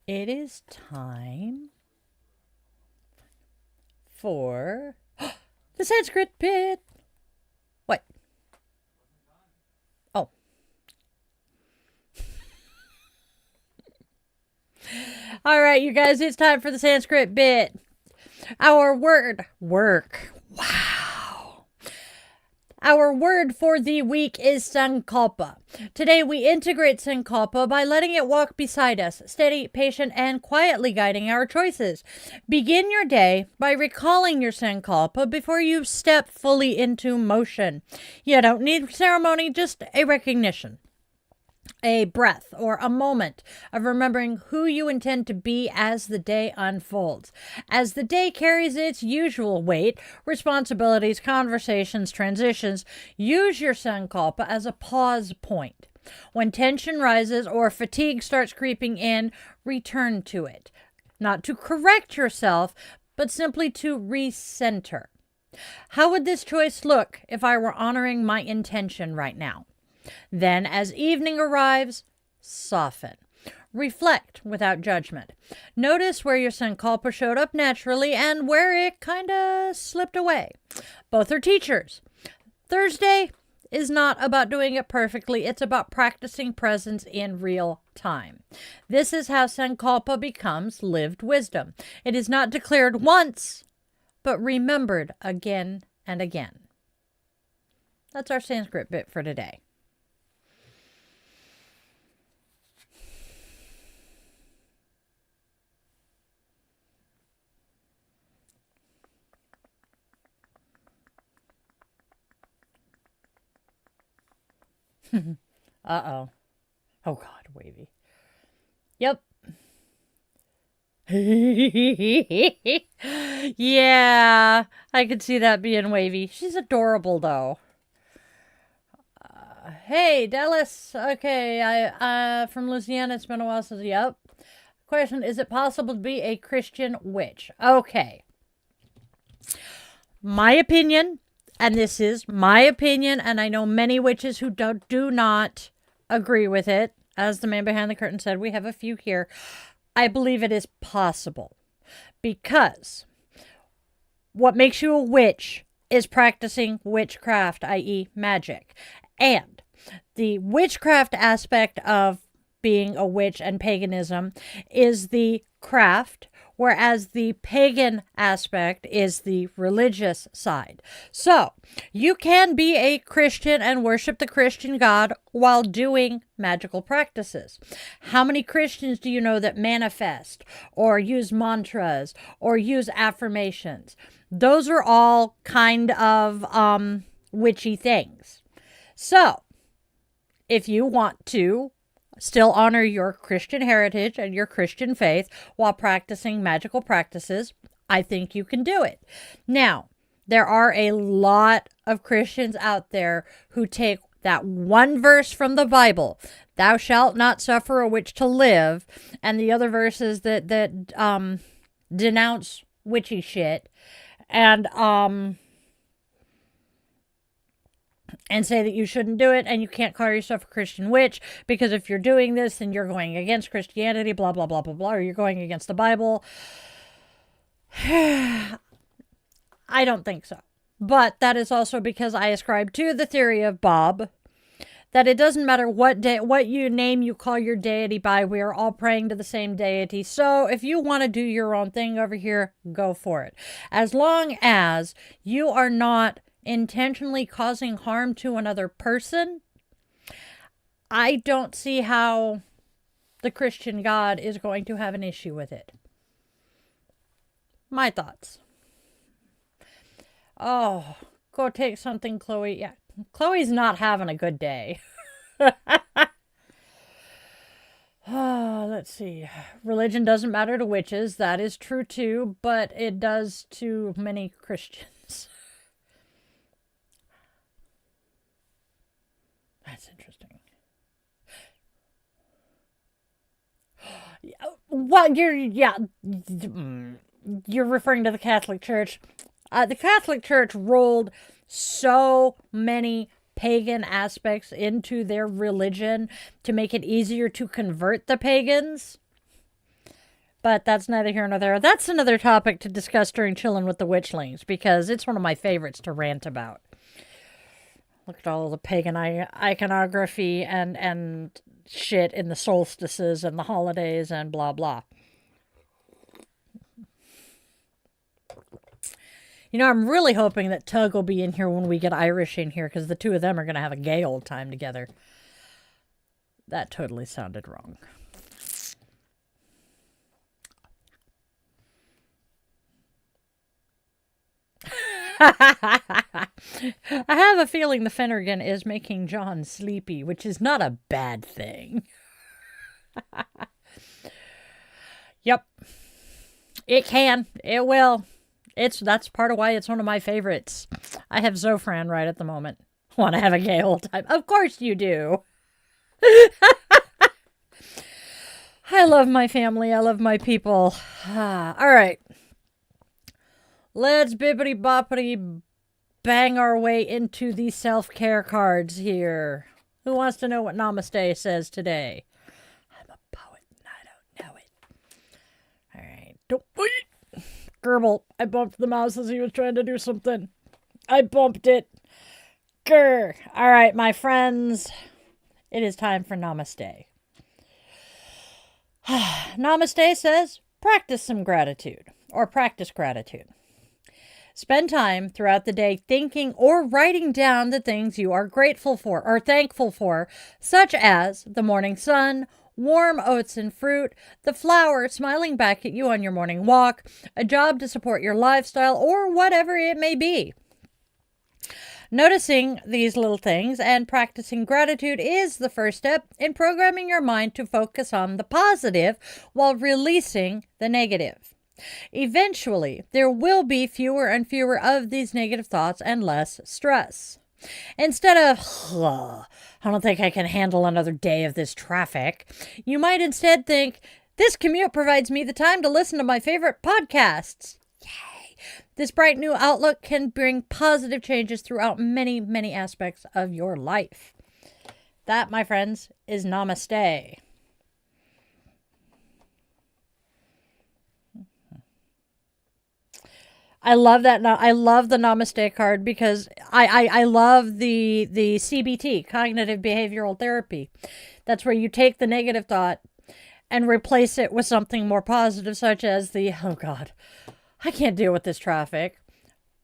It is time for the Sanskrit bit. What? Oh. All right, you guys, it's time for the Sanskrit bit. Our word, work. Wow. Our word for the week is Sankalpa. Today we integrate Sankalpa by letting it walk beside us, steady, patient, and quietly guiding our choices. Begin your day by recalling your Sankalpa before you step fully into motion. You don't need ceremony, just a recognition, a breath, or a moment of remembering who you intend to be as the day unfolds. As the day carries its usual weight, responsibilities, conversations, transitions, use your Sankalpa as a pause point. When tension rises or fatigue starts creeping in, return to it. Not to correct yourself, but simply to recenter. How would this choice look if I were honoring my intention right now? Then, as evening arrives, soften. Reflect without judgment. Notice where your Sankalpa showed up naturally and where it kind of slipped away. Both are teachers. Thursday is not about doing it perfectly. It's about practicing presence in real time. This is how Sankalpa becomes lived wisdom. It is not declared once, but remembered again and again. That's our Sanskrit bit for today. Uh-oh. Oh, God, wavy. Yep. Yeah, I could see that being wavy. She's adorable, though. Hey, Dallas. Okay, I from Louisiana. It's been a while since. Yep. Question: is it possible to be a Christian witch? Okay. My opinion, and this is my opinion, and I know many witches who do not agree with it. As the man behind the curtain said, we have a few here. I believe it is possible because what makes you a witch is practicing witchcraft, i.e. magic. And the witchcraft aspect of being a witch and paganism is the craft, whereas the pagan aspect is the religious side. So, you can be a Christian and worship the Christian God while doing magical practices. How many Christians do you know that manifest or use mantras or use affirmations? Those are all kind of witchy things. So, if you want to still honor your Christian heritage and your Christian faith while practicing magical practices, I think you can do it. Now, there are a lot of Christians out there who take that one verse from the Bible, thou shalt not suffer a witch to live, and the other verses that denounce witchy shit, and say that you shouldn't do it and you can't call yourself a Christian witch because if you're doing this, then you're going against Christianity, blah, blah, blah, blah, blah, or you're going against the Bible. I don't think so. But that is also because I ascribe to the theory of Bob, that it doesn't matter what name you call your deity by, we are all praying to the same deity. So if you want to do your own thing over here, go for it. As long as you are not intentionally causing harm to another person, I don't see how the Christian God is going to have an issue with it. My thoughts. Oh, go take something, Chloe. Yeah, Chloe's not having a good day. Let's see. Religion doesn't matter to witches. That is true too, but it does to many Christians. That's interesting. Well, you're referring to the Catholic Church. The Catholic Church rolled so many pagan aspects into their religion to make it easier to convert the pagans. But that's neither here nor there. That's another topic to discuss during Chillin with the Witchlings, because it's one of my favorites to rant about. Look at all the pagan iconography and shit in the solstices and the holidays and blah, blah. You know, I'm really hoping that Tug will be in here when we get Irish in here, because the two of them are going to have a gay old time together. That totally sounded wrong. I have a feeling the Finnegan is making John sleepy, which is not a bad thing. Yep. It can. It will. That's part of why it's one of my favorites. I have Zofran right at the moment. Want to have a gay old time? Of course you do. I love my family. I love my people. All right. Let's bippity boppity bang our way into the self-care cards here. Who wants to know what Namaste says today? I'm a poet and I don't know it. All right. Don't wait. Gerbil. I bumped the mouse as he was trying to do something. I bumped it. Grr. All right, my friends. It is time for Namaste. Namaste says, practice some gratitude, or practice gratitude. Spend time throughout the day thinking or writing down the things you are grateful for or thankful for, such as the morning sun, warm oats and fruit, the flower smiling back at you on your morning walk, a job to support your lifestyle, or whatever it may be. Noticing these little things and practicing gratitude is the first step in programming your mind to focus on the positive while releasing the negative. Eventually, there will be fewer and fewer of these negative thoughts and less stress. Instead of, I don't think I can handle another day of this traffic, you might instead think, this commute provides me the time to listen to my favorite podcasts. Yay! This bright new outlook can bring positive changes throughout many, many aspects of your life. That, my friends, is Namaste. I love that. I love the Namaste card because I love the CBT, cognitive behavioral therapy. That's where you take the negative thought and replace it with something more positive, such as oh God, I can't deal with this traffic.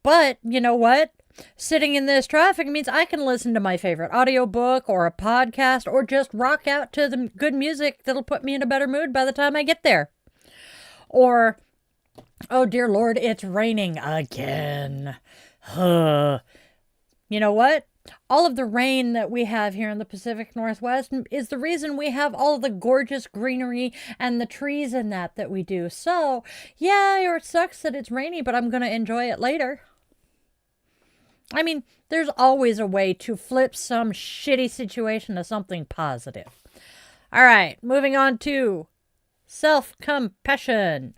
But you know what? Sitting in this traffic means I can listen to my favorite audiobook or a podcast or just rock out to the good music that'll put me in a better mood by the time I get there. Or, oh, dear Lord, it's raining again. You know what? All of the rain that we have here in the Pacific Northwest is the reason we have all of the gorgeous greenery and the trees and that we do. So, yeah, it sucks that it's rainy, but I'm going to enjoy it later. I mean, there's always a way to flip some shitty situation to something positive. All right, moving on to self-compassion.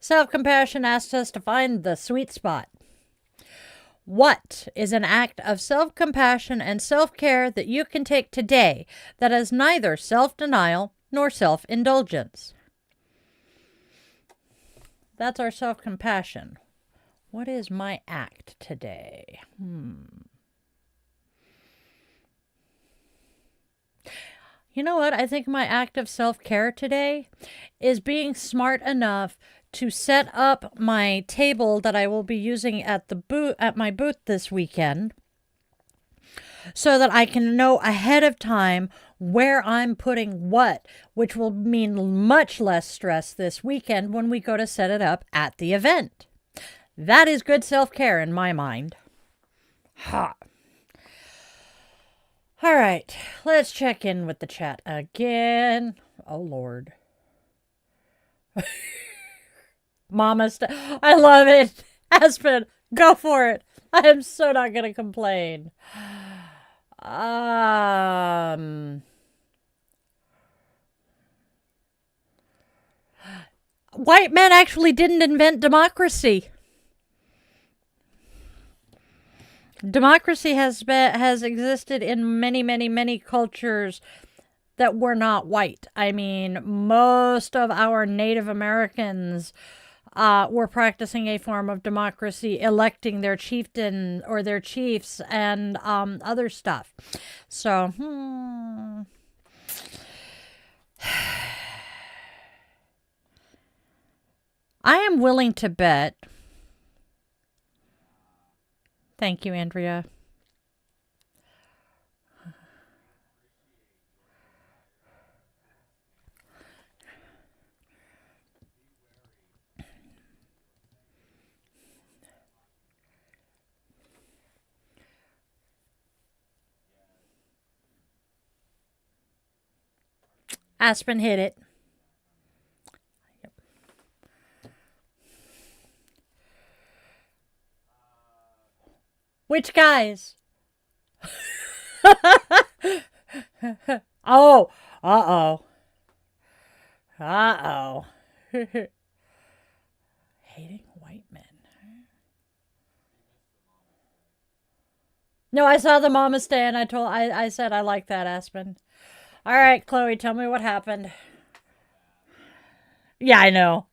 Self-compassion asks us to find the sweet spot. What is an act of self-compassion and self-care that you can take today that is neither self-denial nor self-indulgence? That's our self-compassion. What is my act today? You know what? I think my act of self-care today is being smart enough to set up my table that I will be using at my booth this weekend so that I can know ahead of time where I'm putting what, which will mean much less stress this weekend when we go to set it up at the event. That is good self-care in my mind. Ha. All right, let's check in with the chat again. Oh, Lord. I love it. Aspen, go for it. I am so not going to complain. White men actually didn't invent democracy. Democracy has existed in many, many, many cultures that were not white. I mean, most of our Native Americans were practicing a form of democracy, electing their chieftain or their chiefs and other stuff. So, I am willing to bet Thank you, Andrea. Aspen hit it. Which guys? Oh, uh-oh. Uh-oh. Hating white men. No, I saw the Namaste and I said I like that, Aspen. All right, Chloe, tell me what happened. Yeah, I know.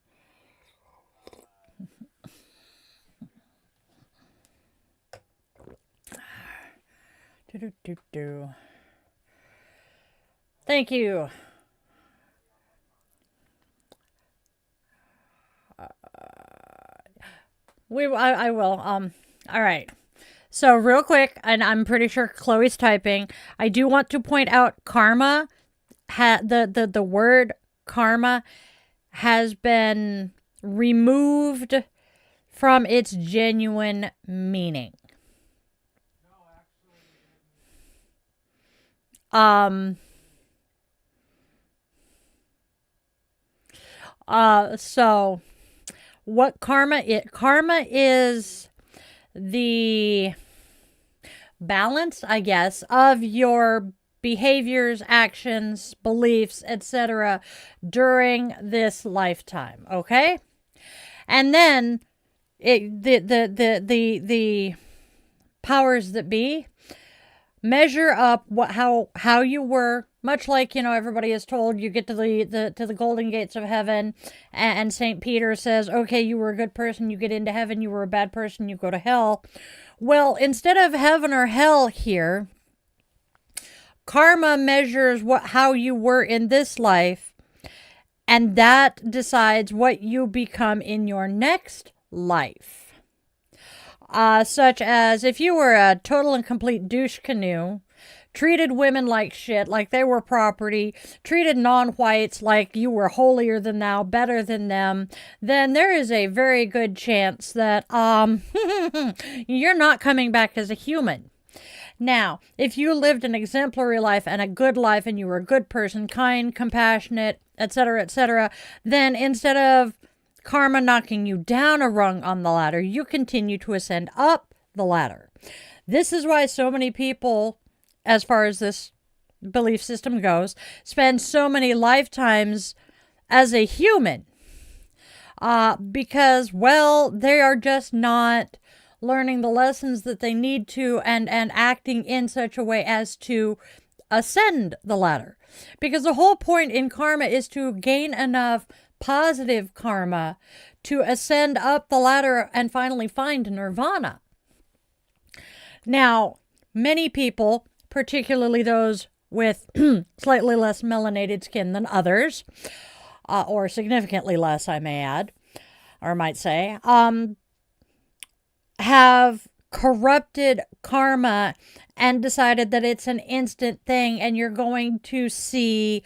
Do. Thank you. I will. All right. So real quick, and I'm pretty sure Chloe's typing. I do want to point out karma. The word karma has been removed from its genuine meaning. So what karma is the balance, I guess, of your behaviors, actions, beliefs, etc. during this lifetime, okay? And then the powers that be measure up how you were, much like, everybody is told you get to the golden gates of heaven, and St. Peter says, okay, you were a good person, you get into heaven, you were a bad person, you go to hell. Well, instead of heaven or hell here, karma measures how you were in this life, and that decides what you become in your next life. Such as if you were a total and complete douche canoe, treated women like shit, like they were property, treated non-whites like you were holier than thou, better than them, then there is a very good chance that you're not coming back as a human. Now, if you lived an exemplary life and a good life and you were a good person, kind, compassionate, etc., then instead of karma knocking you down a rung on the ladder, you continue to ascend up the ladder. This is why so many people, as far as this belief system goes, spend so many lifetimes as a human. Because, well, they are just not learning the lessons that they need to and acting in such a way as to ascend the ladder. Because the whole point in karma is to gain enough positive karma to ascend up the ladder and finally find nirvana. Now, many people, particularly those with slightly less melanated skin than others, or significantly less, I may add, or might say, have corrupted karma and decided that it's an instant thing and you're going to see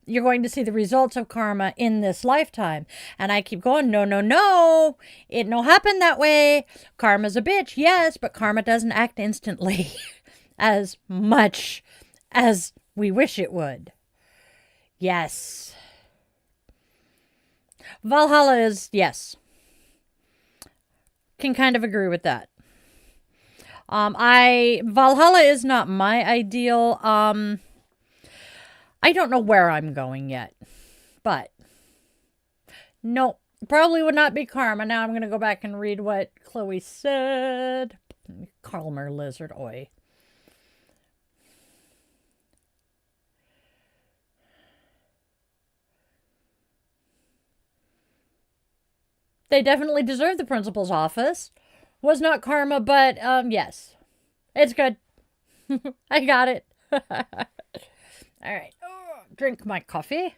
the results of karma in this lifetime. And I keep going, no. It no happen that way. Karma's a bitch, yes, but karma doesn't act instantly as much as we wish it would. Yes. Valhalla is, yes. Can kind of agree with that. Valhalla is not my ideal. I don't know where I'm going yet, but no, probably would not be karma. Now I'm going to go back and read what Chloe said. Calmer lizard, oi. They definitely deserve the principal's office. Was not karma, but yes. It's good. I got it. All right. Drink my coffee.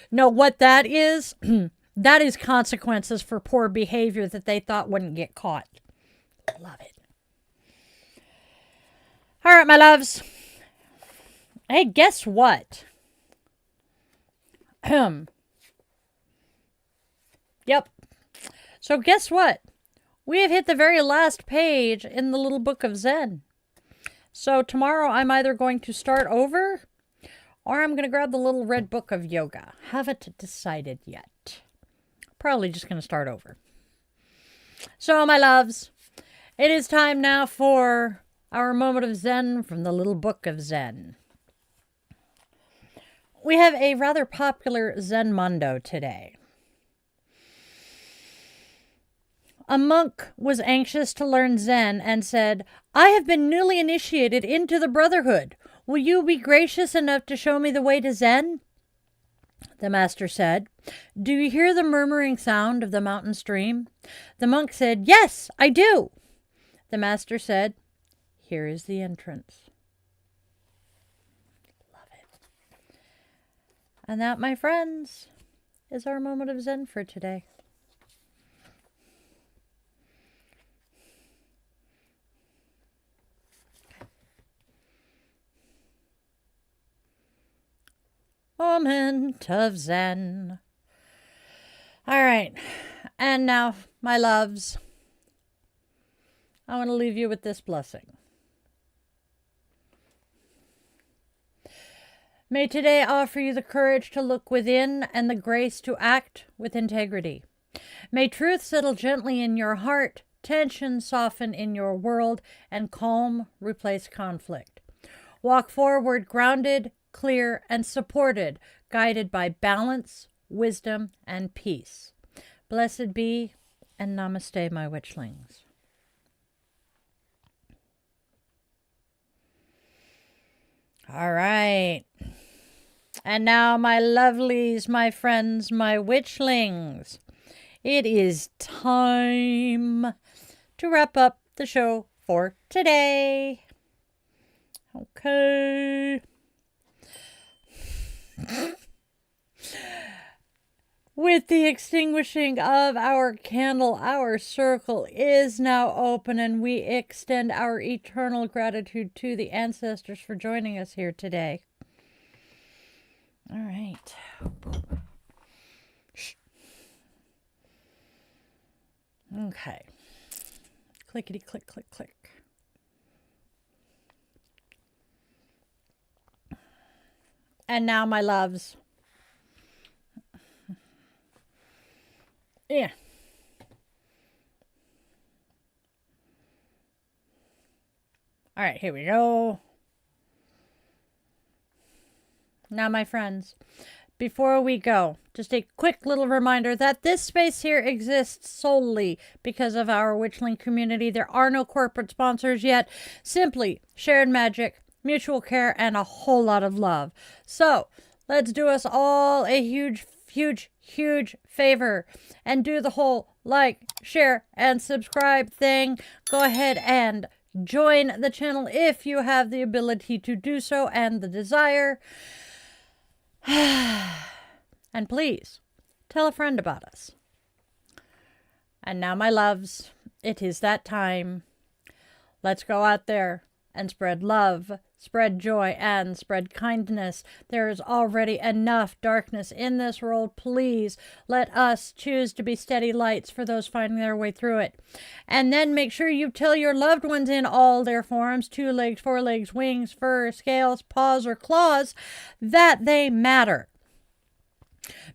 No, what that is That is consequences for poor behavior that they thought wouldn't get caught. Love it. All right, my loves. Hey, guess what? Yep. So guess what? We have hit the very last page in the Little Book of Zen. So tomorrow I'm either going to start over or I'm going to grab the little red book of yoga. Haven't decided yet. Probably just going to start over. So, my loves, it is time now for our moment of Zen from the Little Book of Zen. We have a rather popular Zen Mondo today. A monk was anxious to learn Zen and said, "I have been newly initiated into the Brotherhood. Will you be gracious enough to show me the way to Zen?" The master said, "Do you hear the murmuring sound of the mountain stream?" The monk said, "Yes, I do." The master said, "Here is the entrance." Love it. And that, my friends, is our moment of Zen for today. Moment of Zen. All right. And now, my loves, I want to leave you with this blessing. May today offer you the courage to look within and the grace to act with integrity. May truth settle gently in your heart, tension soften in your world, and calm replace conflict. Walk forward grounded, clear, and supported, guided by balance, wisdom, and peace. Blessed be, and namaste, my witchlings. All right. And now, my lovelies, my friends, my witchlings, it is time to wrap up the show for today. Okay. With the extinguishing of our candle, our circle is now open, and we extend our eternal gratitude to the ancestors for joining us here today. All right. Shh. Okay. Clickety click, click, click. And now, my loves. Yeah. All right, here we go. Now, my friends, before we go, just a quick little reminder that this space here exists solely because of our witchling community. There are no corporate sponsors yet. Simply shared magic, mutual care, and a whole lot of love. So let's do us all a huge favor and do the whole like, share, and subscribe thing. Go ahead and join the channel if you have the ability to do so and the desire. And please tell a friend about us. And now, my loves, it is that time. Let's go out there and spread love, spread joy, and spread kindness. There is already enough darkness in this world. Please let us choose to be steady lights for those finding their way through it. And then make sure you tell your loved ones in all their forms, 2 legs, 4 legs, wings, fur, scales, paws, or claws, that they matter.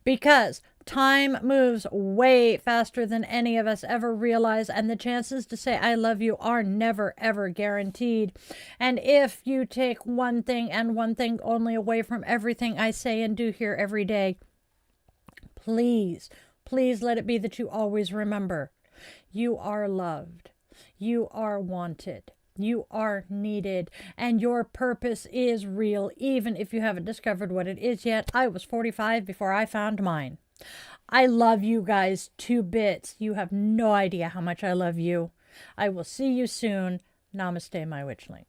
Because time moves way faster than any of us ever realize, and the chances to say I love you are never, ever guaranteed. And if you take one thing and one thing only away from everything I say and do here every day, please let it be that you always remember you are loved, you are wanted, you are needed, and your purpose is real, even if you haven't discovered what it is yet. I was 45 before I found mine. I love you guys to bits. You have no idea how much I love you. I will see you soon. Namaste, my witchlings.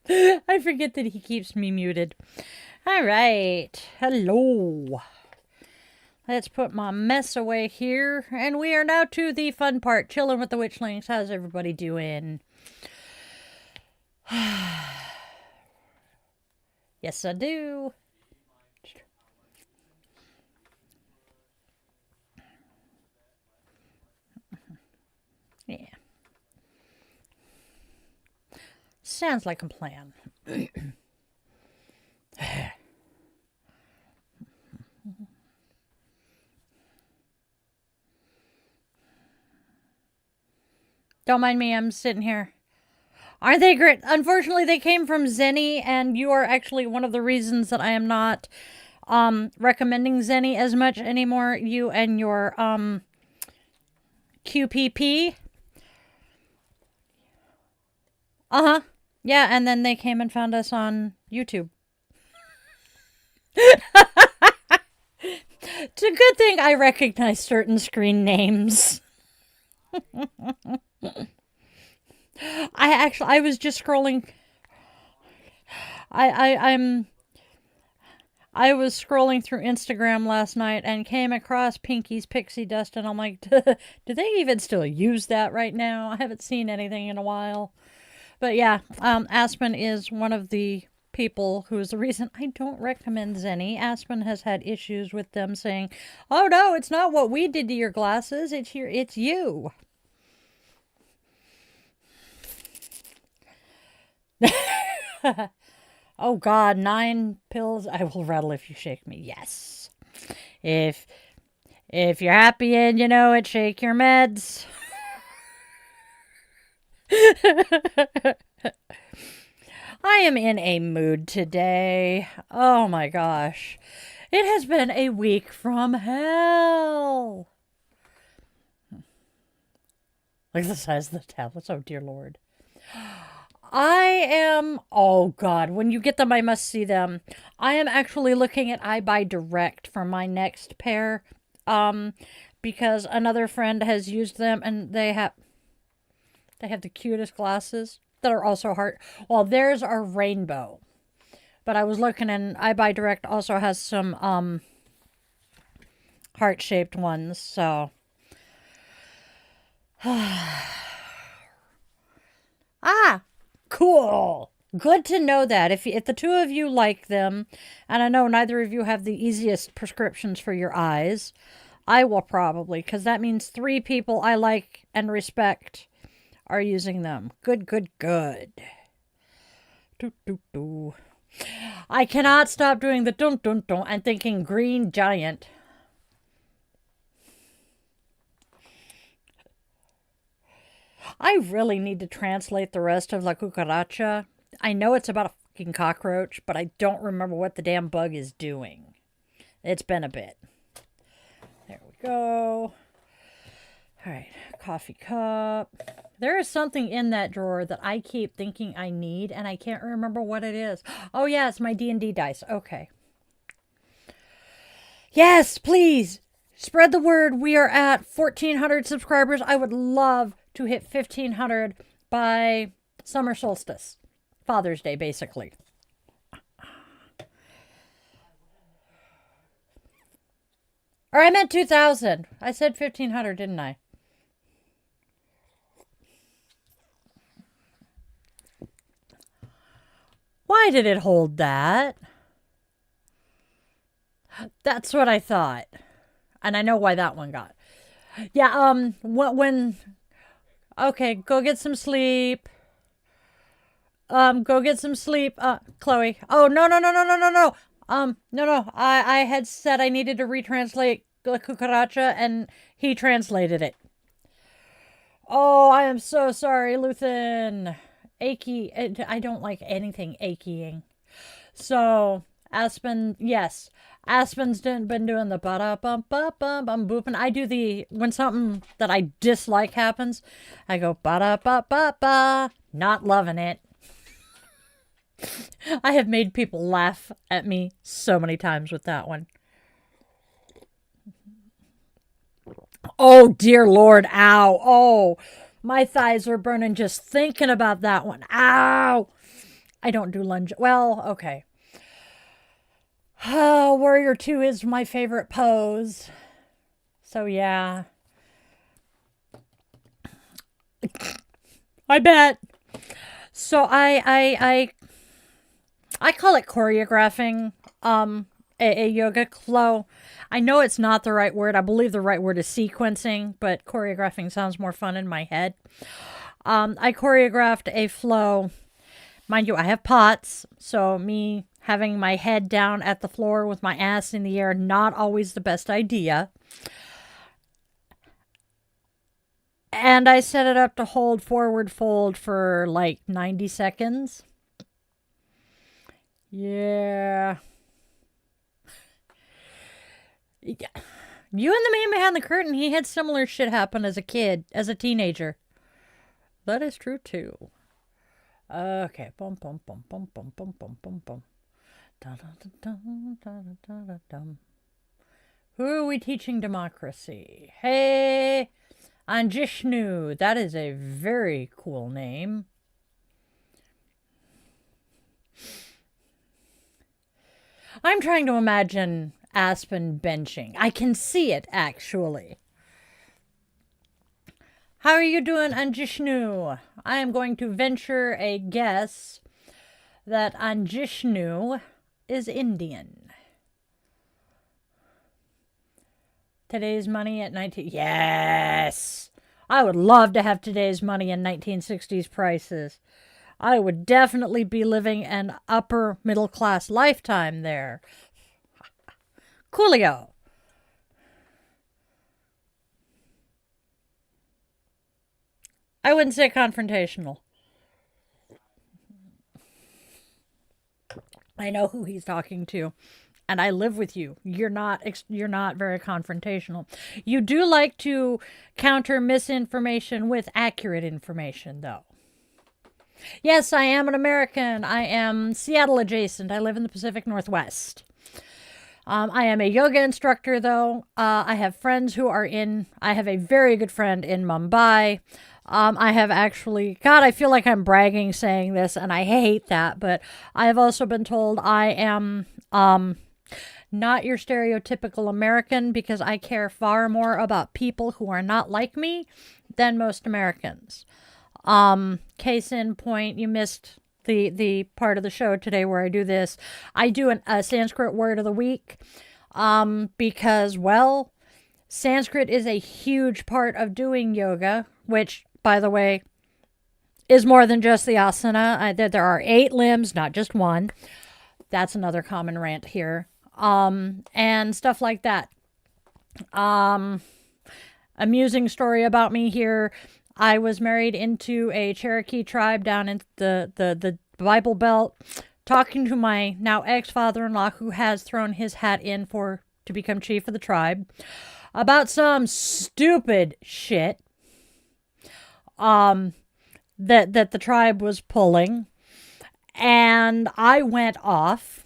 I forget that he keeps me muted. All right. Hello. Let's put my mess away here. And we are now to the fun part. Chilling with the Witchlings. How's everybody doing? Yes, I do. Yeah. Sounds like a plan. Don't mind me, I'm sitting here. Aren't they great? Unfortunately, they came from Zenny, and you are actually one of the reasons that I am not recommending Zenny as much anymore. You and your QPP. Uh-huh. Yeah, and then they came and found us on YouTube. It's a good thing I recognize certain screen names. I was just scrolling. I was scrolling through Instagram last night and came across Pinky's Pixie Dust, and I'm like, do they even still use that right now? I haven't seen anything in a while. But yeah, Aspen is one of the people who is the reason I don't recommend Zenny. Aspen has had issues with them saying, "Oh no, it's not what we did to your glasses. It's you." Oh God, 9 pills. I will rattle if you shake me. Yes. If you're happy and you know it, shake your meds. I am in a mood today. Oh my gosh. It has been a week from hell. Look at the size of the tablets. Oh dear Lord. Oh God, when you get them, I must see them. I am actually looking at iBuy Direct for my next pair. Because another friend has used them and they have the cutest glasses that are also heart. Well, theirs are rainbow. But I was looking and iBuy Direct also has some heart-shaped ones, so cool. Good to know that. If the two of you like them, and I know neither of you have the easiest prescriptions for your eyes, I will probably, because that means 3 people I like and respect are using them. Good. Doo, doo, doo. I cannot stop doing the dun dun dun and thinking green giant. I really need to translate the rest of La Cucaracha. I know it's about a fucking cockroach, but I don't remember what the damn bug is doing. It's been a bit. There we go. All right, coffee cup. There is something in that drawer that I keep thinking I need, and I can't remember what it is. Oh, yeah, it's my D&D dice. Okay. Yes, please. Spread the word. We are at 1,400 subscribers. I would love to hit 1,500 by summer solstice. Father's Day, basically. Or I meant 2,000. I said 1,500, didn't I? Why did it hold that? That's what I thought. And I know why that one got. Yeah, okay, go get some sleep. Go get some sleep. Chloe. Oh, no. No. I had said I needed to retranslate La Cucaracha, and he translated it. Oh, I am so sorry, Luthen. Achy. I don't like anything achying. So, Aspen, yes. Aspen's been doing the ba-da-bum-ba-bum-bum-boop. And I do when something that I dislike happens, I go ba-da-ba-ba-ba. Not loving it. I have made people laugh at me so many times with that one. Oh, dear Lord. Ow. Oh, my thighs are burning just thinking about that one. Ow. I don't do lunge. Well, okay. Warrior 2 is my favorite pose. So yeah. I bet. So I call it choreographing a yoga flow. I know it's not the right word. I believe the right word is sequencing, but choreographing sounds more fun in my head. I choreographed a flow. Mind you, I have POTS, so me having my head down at the floor with my ass in the air, not always the best idea. And I set it up to hold forward fold for like 90 seconds. Yeah. You and the man behind the curtain, he had similar shit happen as a kid, as a teenager. That is true too. Okay. Bum bum bum bum bum bum bum bum bum. Who are we teaching democracy? Hey, Anjishnu. That is a very cool name. I'm trying to imagine Aspen benching. I can see it, actually. How are you doing, Anjishnu? I am going to venture a guess that Anjishnu is Indian. Today's money at 19... Yes! I would love to have today's money in 1960s prices. I would definitely be living an upper middle class lifetime there. Coolio. I wouldn't say confrontational. I know who he's talking to, and I live with you. You're not very confrontational. You do like to counter misinformation with accurate information, though. Yes, I am an American. I am Seattle adjacent. I live in the Pacific Northwest. I am a yoga instructor, though. I have friends who are I have a very good friend in Mumbai. I have actually, God, I feel like I'm bragging saying this, and I hate that, but I have also been told I am not your stereotypical American because I care far more about people who are not like me than most Americans. Case in point, you missed the part of the show today where I do this. I do a Sanskrit word of the week because, well, Sanskrit is a huge part of doing yoga, which, by the way, is more than just the asana. There are 8 limbs, not just one. That's another common rant here. And stuff like that. Amusing story about me here. I was married into a Cherokee tribe down in the Bible Belt, talking to my now ex-father-in-law who has thrown his hat in to become chief of the tribe about some stupid shit that the tribe was pulling. And I went off.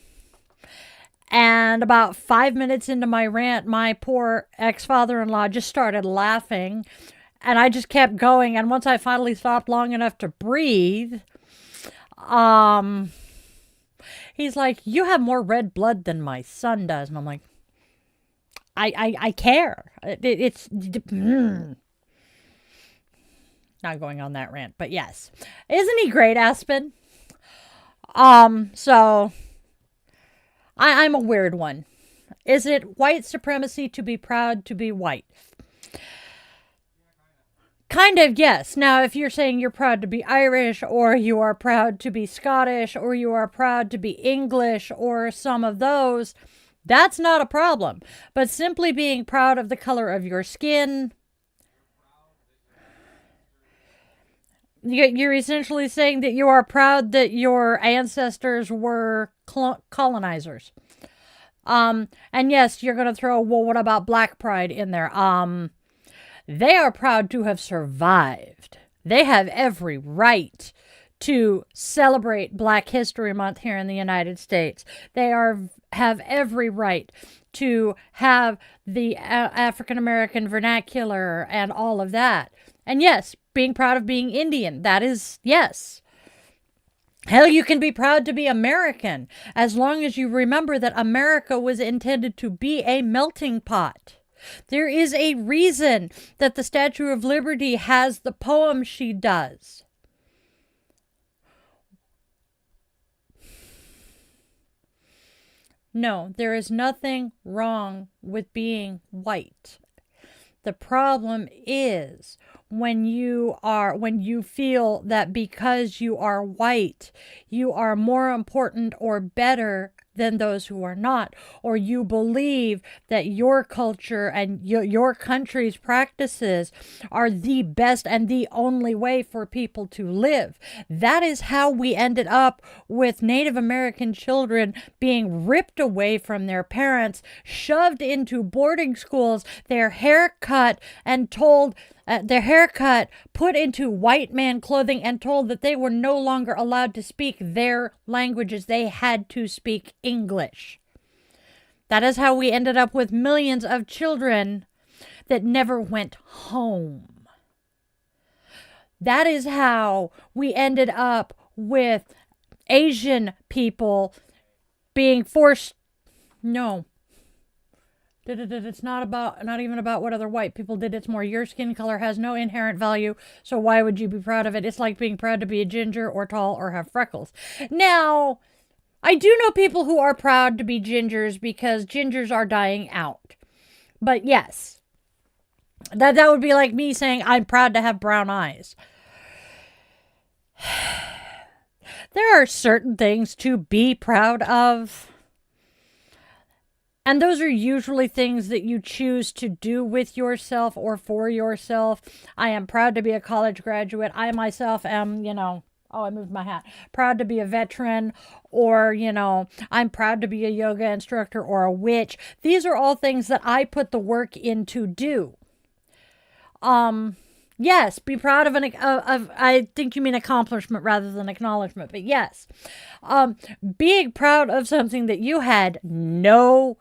And about 5 minutes into my rant, my poor ex-father-in-law just started laughing. And I just kept going. And once I finally stopped long enough to breathe, he's like, "You have more red blood than my son does." And I'm like, I care. It's not going on that rant, but yes. Isn't he great, Aspen? So I'm a weird one. Is it white supremacy to be proud to be white? Kind of, yes. Now, if you're saying you're proud to be Irish, or you are proud to be Scottish, or you are proud to be English, or some of those, that's not a problem. But simply being proud of the color of your skin, you're essentially saying that you are proud that your ancestors were colonizers. And yes, you're going to throw, well, what about Black Pride in there? They are proud to have survived. They have every right to celebrate Black History Month here in the United States. They have every right to have the African American vernacular and all of that. And yes, being proud of being Indian, that is, yes. Hell, you can be proud to be American as long as you remember that America was intended to be a melting pot. There is a reason that the Statue of Liberty has the poem she does. No, there is nothing wrong with being white. The problem is when you feel that because you are white, you are more important or better than those who are not, or you believe that your culture and your country's practices are the best and the only way for people to live. That is how we ended up with Native American children being ripped away from their parents, shoved into boarding schools, their hair cut and told their haircut put into white man clothing and told that they were no longer allowed to speak their languages. They had to speak English. That is how we ended up with millions of children that never went home. That is how we ended up with Asian people being forced. No. It's not even about what other white people did. It's more your skin color has no inherent value, so why would you be proud of it? It's like being proud to be a ginger or tall or have freckles. Now, I do know people who are proud to be gingers because gingers are dying out. But yes, that would be like me saying I'm proud to have brown eyes. There are certain things to be proud of. And those are usually things that you choose to do with yourself or for yourself. I am proud to be a college graduate. I myself am, I moved my hat. Proud to be a veteran, or, I'm proud to be a yoga instructor or a witch. These are all things that I put the work in to do. Yes, be proud of I think you mean accomplishment rather than acknowledgement, but yes. Being proud of something that you had no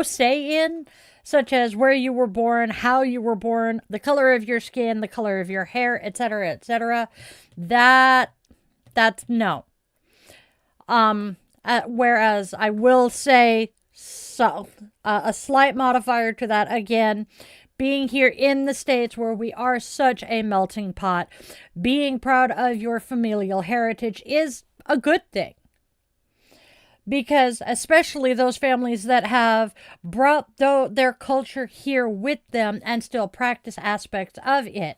say in, such as where you were born, how you were born, the color of your skin, the color of your hair, etc., etc. That's no. Whereas I will say a slight modifier to that again. Being here in the States where we are such a melting pot, being proud of your familial heritage is a good thing. Because especially those families that have brought their culture here with them and still practice aspects of it.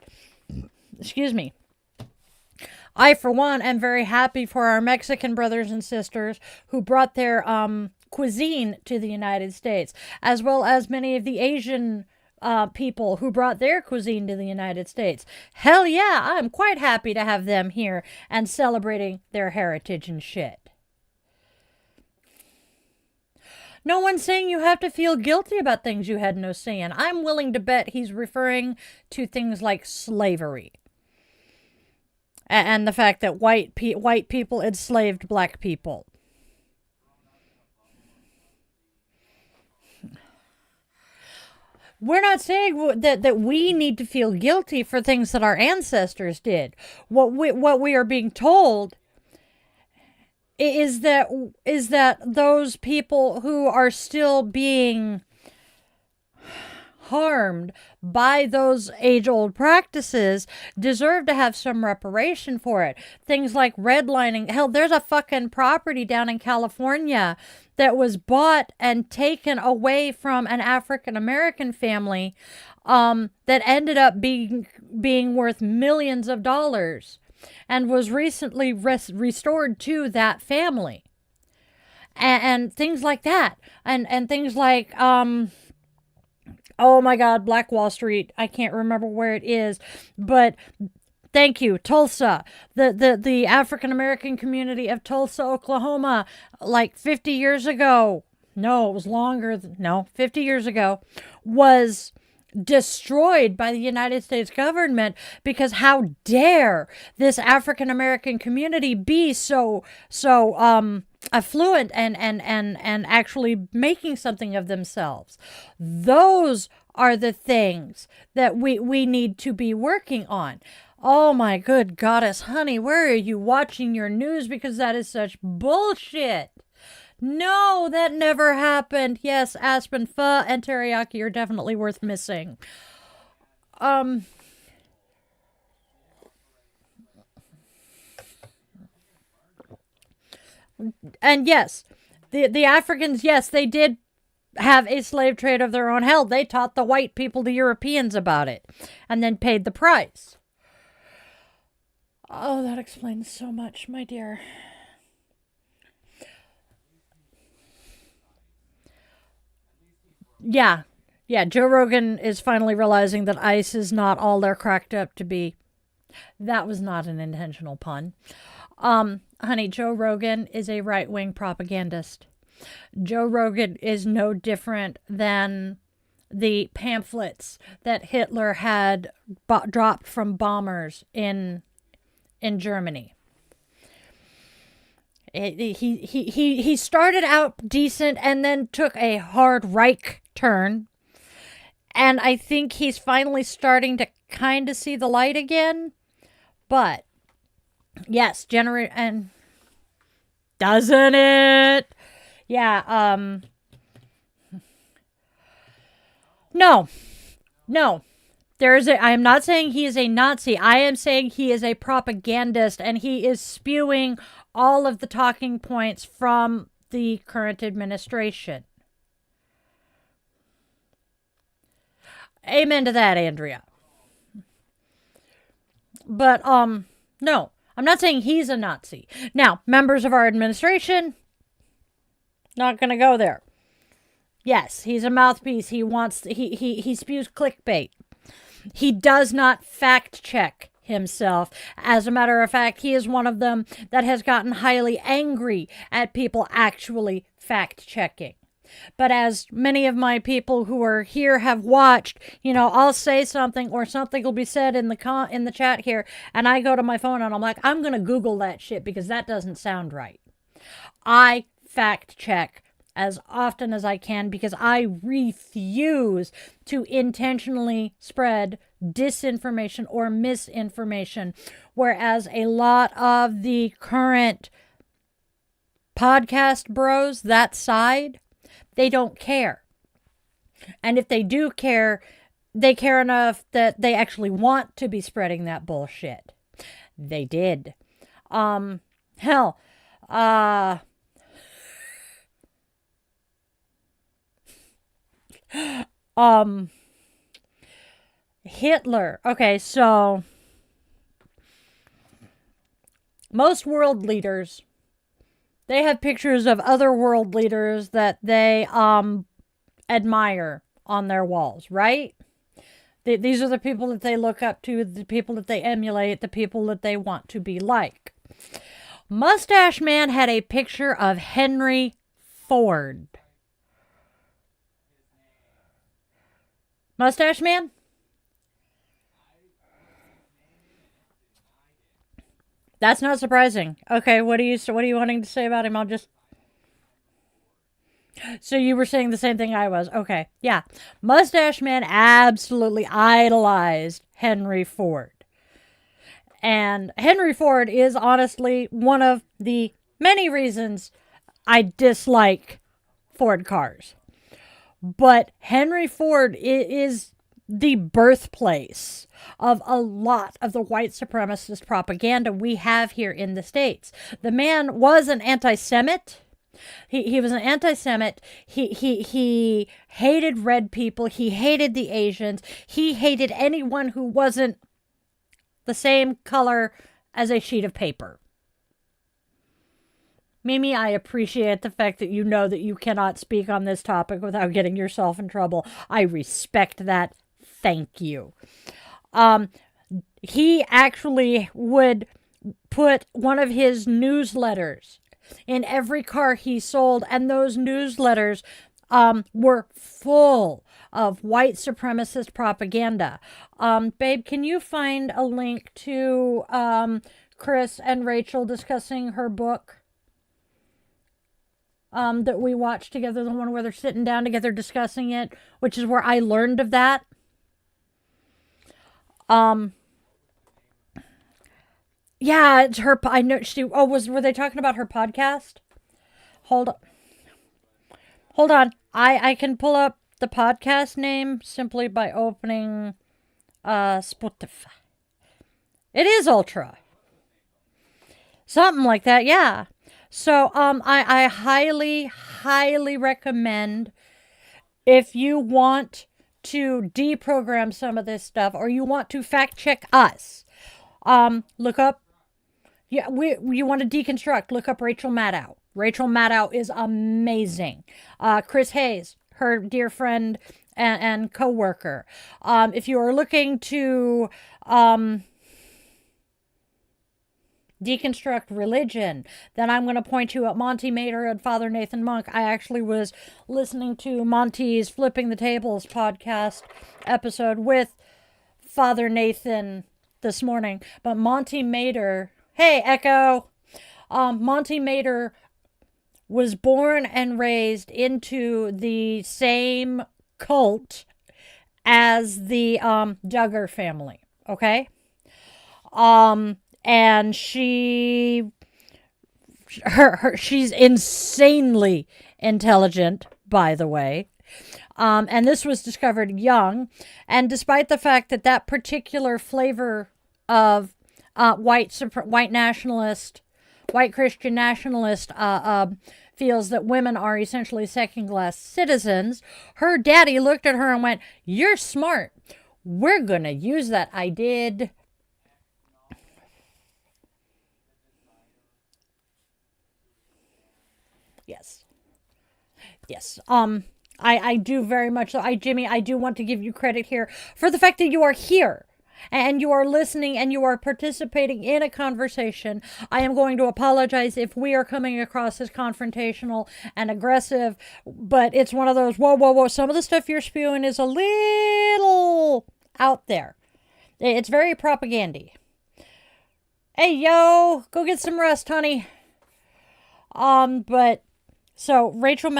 Excuse me. I, for one, am very happy for our Mexican brothers and sisters who brought their cuisine to the United States, as well as many of the Asian people who brought their cuisine to the United States. Hell yeah, I'm quite happy to have them here and celebrating their heritage and shit. No one's saying you have to feel guilty about things you had no say in. I'm willing to bet he's referring to things like slavery. And the fact that white people enslaved black people. We're not saying that we need to feel guilty for things that our ancestors did. What we are being told is that those people who are still being harmed by those age-old practices deserve to have some reparation for it. Things like redlining. Hell, there's a fucking property down in California that was bought and taken away from an African-American family that ended up being worth millions of dollars and was recently restored to that family. And things like that. And things like... oh my God, Black Wall Street. I can't remember where it is, but thank you, Tulsa. The African American community of Tulsa, Oklahoma, like 50 years ago. No, it was longer. 50 years ago was destroyed by the United States government because how dare this African American community be so affluent and actually making something of themselves. Those are the things that we need to be working on. Oh my good goddess, honey, where are you watching your news? Because that is such bullshit. No, that never happened. Yes, Aspen, pho, and teriyaki are definitely worth missing. And yes, the Africans, yes, they did have a slave trade of their own. Hell, they taught the white people, the Europeans, about it, and then paid the price. Oh, that explains so much, my dear. Yeah. Yeah, Joe Rogan is finally realizing that ice is not all they're cracked up to be. That was not an intentional pun. Honey, Joe Rogan is a right-wing propagandist. Joe Rogan is no different than the pamphlets that Hitler had dropped from bombers in Germany. He started out decent and then took a hard Reich turn. And I think he's finally starting to kind of see the light again. But yes, and doesn't it? Yeah, no. I am not saying he is a Nazi. I am saying he is a propagandist, and he is spewing all of the talking points from the current administration. Amen to that, Andrea. But, no. I'm not saying he's a Nazi. Now, members of our administration, not gonna go there. Yes, he's a mouthpiece. He spews clickbait. He does not fact check himself. As a matter of fact, he is one of them that has gotten highly angry at people actually fact checking. But as many of my people who are here have watched, I'll say something or something will be said in the chat here, and I go to my phone and I'm like, I'm going to Google that shit because that doesn't sound right. I fact check as often as I can because I refuse to intentionally spread disinformation or misinformation, whereas a lot of the current podcast bros, that side, they don't care. And if they do care, they care enough that they actually want to be spreading that bullshit. They did. Hell, Hitler. Okay, so most world leaders, they have pictures of other world leaders that they admire on their walls, right? These are the people that they look up to, the people that they emulate, the people that they want to be like. Mustache Man had a picture of Henry Ford. Mustache Man? That's not surprising. Okay, what are you wanting to say about him? So you were saying the same thing I was. Okay, yeah. Mustache Man absolutely idolized Henry Ford. And Henry Ford is honestly one of the many reasons I dislike Ford cars. But Henry Ford is the birthplace of a lot of the white supremacist propaganda we have here in the States. The man was an anti-Semite. He was an anti-Semite. He hated red people. He hated the Asians. He hated anyone who wasn't the same color as a sheet of paper. Mimi, I appreciate the fact that you know that you cannot speak on this topic without getting yourself in trouble. I respect that. Thank you. He actually would put one of his newsletters in every car he sold, and those newsletters were full of white supremacist propaganda. Babe, can you find a link to Chris and Rachel discussing her book? that we watched together, the one where they're sitting down together discussing it, which is where I learned of that. Yeah, it's her. I know she. Oh, were they talking about her podcast? Hold on. I can pull up the podcast name simply by opening Spotify. It is Ultra. Something like that, yeah. So I highly recommend, if you want to deprogram some of this stuff or you want to fact check us, look up, you want to deconstruct, look up Rachel Maddow. Rachel Maddow is amazing. Chris Hayes, her dear friend and co-worker. If you are looking to deconstruct religion, then I'm going to point you at Monty Mater and Father Nathan Monk. I actually was listening to Monty's Flipping the Tables podcast episode with Father Nathan this morning. But Monty Mater, hey, Echo! Monty Mater was born and raised into the same cult as the Duggar family, okay? And she's insanely intelligent, by the way. And this was discovered young. And despite the fact that that particular flavor of white nationalist, white Christian nationalist feels that women are essentially second-class citizens, her daddy looked at her and went, "You're smart. We're going to use that." I did. Yes. I do very much so. Jimmy, I do want to give you credit here for the fact that you are here and you are listening and you are participating in a conversation. I am going to apologize if we are coming across as confrontational and aggressive, but it's one of those, whoa. Some of the stuff you're spewing is a little out there. It's very propagandy. Hey, yo, go get some rest, honey. But so Rachel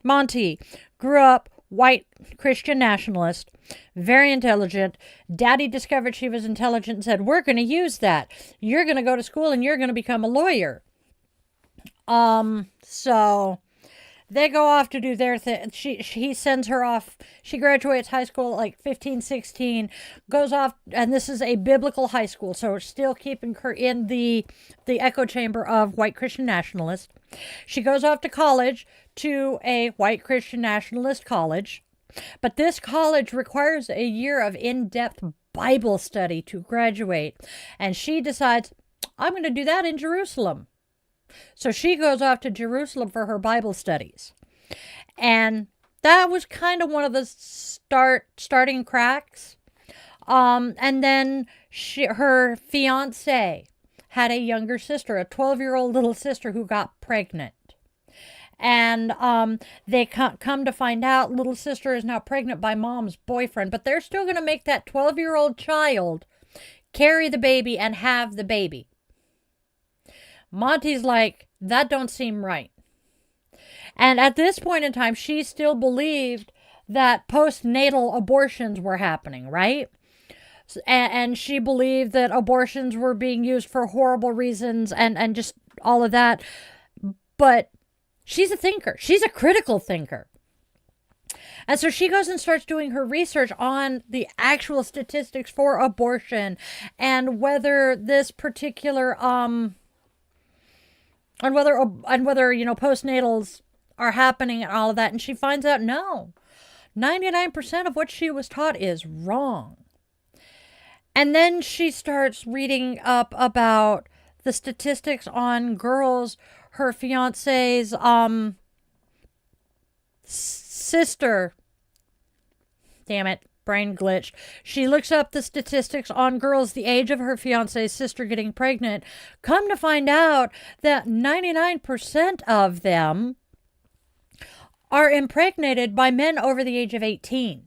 Monty grew up white Christian nationalist, very intelligent. Daddy discovered she was intelligent and said, "We're going to use that. You're going to go to school and you're going to become a lawyer." So they go off to do their thing. He sends her off. She graduates high school at like 15, 16, goes off, and this is a biblical high school, so still keeping her in the echo chamber of white Christian nationalist. She goes off to college, to a white Christian nationalist college, but this college requires a year of in-depth Bible study to graduate, and she decides, I'm going to do that in Jerusalem. So she goes off to Jerusalem for her Bible studies. And that was kind of one of the starting cracks. And then her fiance had a younger sister, a 12-year-old little sister who got pregnant. And they come to find out little sister is now pregnant by mom's boyfriend, but they're still going to make that 12-year-old child carry the baby and have the baby. Monty's like, that don't seem right. And at this point in time, she still believed that postnatal abortions were happening, right? And she believed that abortions were being used for horrible reasons and just all of that. But she's a thinker. She's a critical thinker. And so she goes and starts doing her research on the actual statistics for abortion and whether this particular and whether postnatals are happening and all of that. And she finds out, no, 99% of what she was taught is wrong. And then she starts reading up about the statistics on girls, her fiance's sister. Damn it. Brain glitched. She looks up the statistics on girls the age of her fiance's sister getting pregnant. Come to find out that 99% of them are impregnated by men over the age of 18.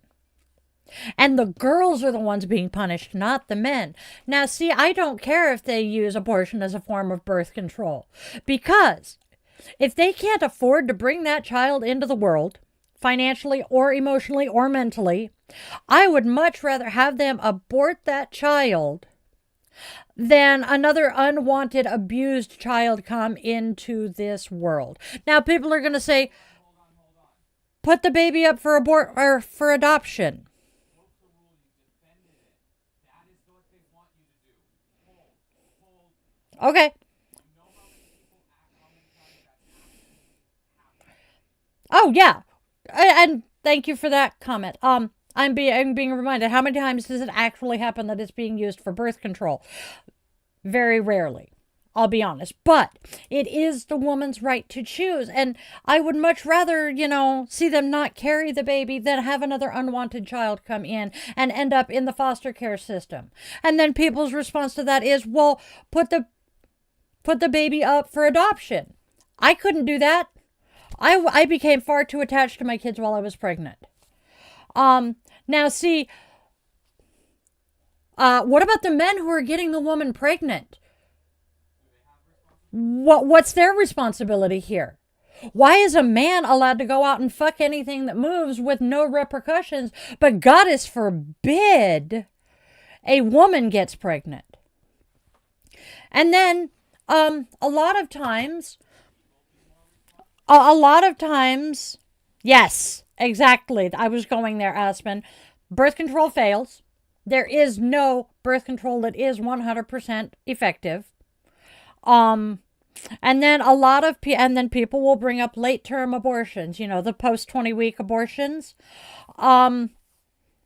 And the girls are the ones being punished, not the men. Now, see, I don't care if they use abortion as a form of birth control, because if they can't afford to bring that child into the world, financially or emotionally or mentally, I would much rather have them abort that child than another unwanted, abused child come into this world. Now, people are going to say, put the baby up for abort or for adoption. Okay. Oh, yeah. And thank you for that comment. I'm being reminded, how many times does it actually happen that it's being used for birth control? Very rarely, I'll be honest. But it is the woman's right to choose. And I would much rather, see them not carry the baby than have another unwanted child come in and end up in the foster care system. And then people's response to that is, well, put the baby up for adoption. I couldn't do that. I became far too attached to my kids while I was pregnant. Now see, what about the men who are getting the woman pregnant? What's their responsibility here? Why is a man allowed to go out and fuck anything that moves with no repercussions, but goddess forbid a woman gets pregnant? And then, a lot of times, yes, exactly. I was going there, Aspen. Birth control fails. There is no birth control that is 100% effective. And then people will bring up late term abortions, the post 20-week abortions.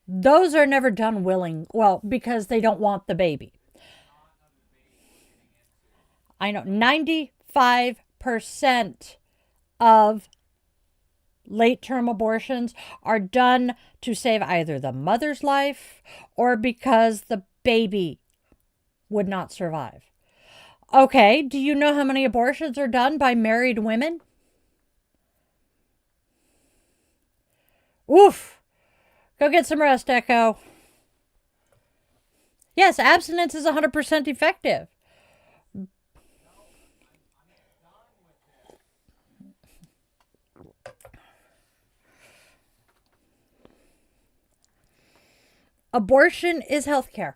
Those are never done because they don't want the baby. I know 95% of late term abortions are done to save either the mother's life or because the baby would not survive. Okay, do you know how many abortions are done by married women? Oof. Go get some rest, Echo. Yes, abstinence is 100% effective. Abortion is healthcare.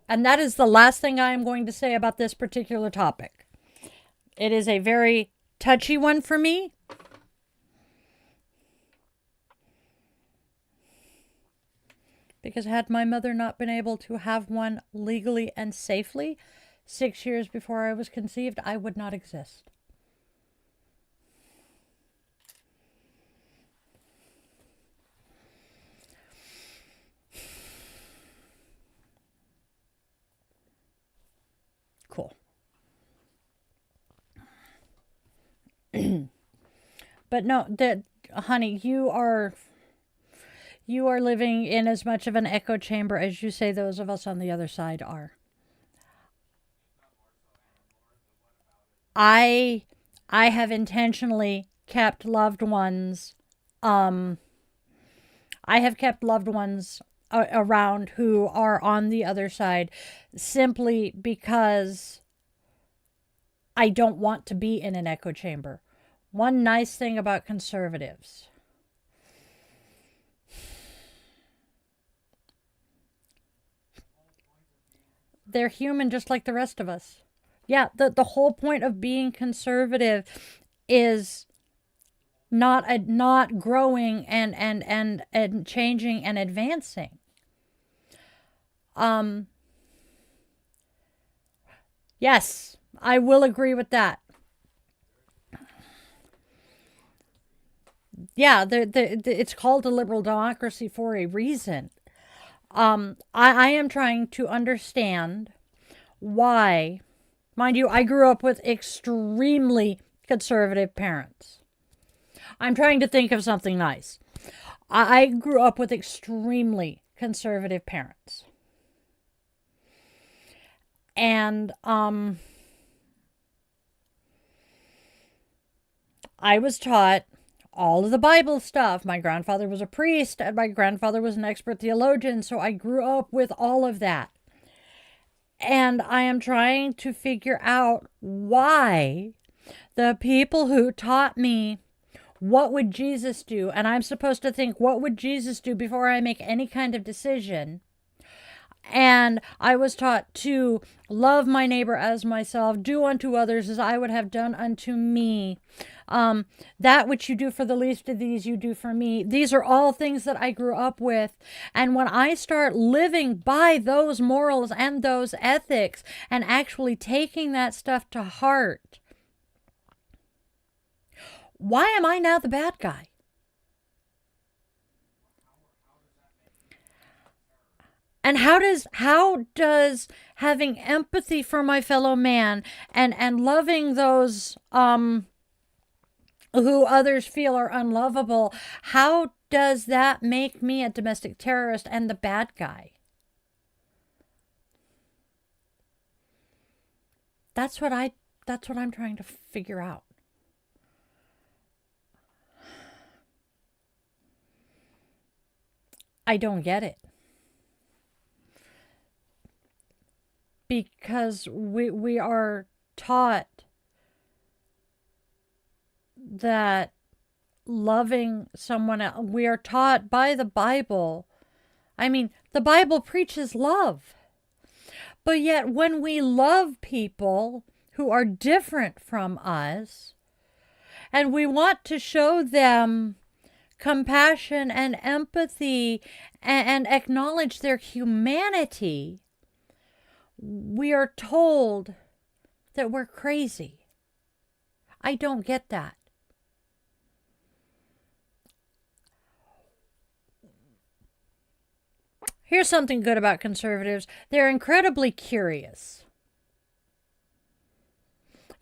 And that is the last thing I am going to say about this particular topic. It is a very touchy one for me. Because had my mother not been able to have one legally and safely 6 years before I was conceived, I would not exist. Cool. But no, honey, you are living in as much of an echo chamber as you say those of us on the other side are. I have intentionally kept loved ones. I have kept loved ones around who are on the other side simply because I don't want to be in an echo chamber. One nice thing about conservatives. They're human just like the rest of us. Yeah, the whole point of being conservative is not growing and changing and advancing. Yes, I will agree with that. Yeah, it's called a liberal democracy for a reason. I am trying to understand why, mind you, I grew up with extremely conservative parents. I'm trying to think of something nice. I grew up with extremely conservative parents. And I was taught all of the Bible stuff. My grandfather was a priest and my grandfather was an expert theologian, so I grew up with all of that. And I am trying to figure out why the people who taught me what would Jesus do, and I'm supposed to think, what would Jesus do before I make any kind of decision? And I was taught to love my neighbor as myself, do unto others as I would have done unto me. That which you do for the least of these, you do for me. These are all things that I grew up with. And when I start living by those morals and those ethics and actually taking that stuff to heart, why am I now the bad guy? And how does having empathy for my fellow man and loving those who others feel are unlovable, how does that make me a domestic terrorist and the bad guy? That's what I'm trying to figure out. I don't get it. Because we are taught that loving someone else, we are taught by the Bible. I mean, the Bible preaches love. But yet when we love people who are different from us, and we want to show them compassion and empathy and acknowledge their humanity, we are told that we're crazy. I don't get that. Here's something good about conservatives. They're incredibly curious.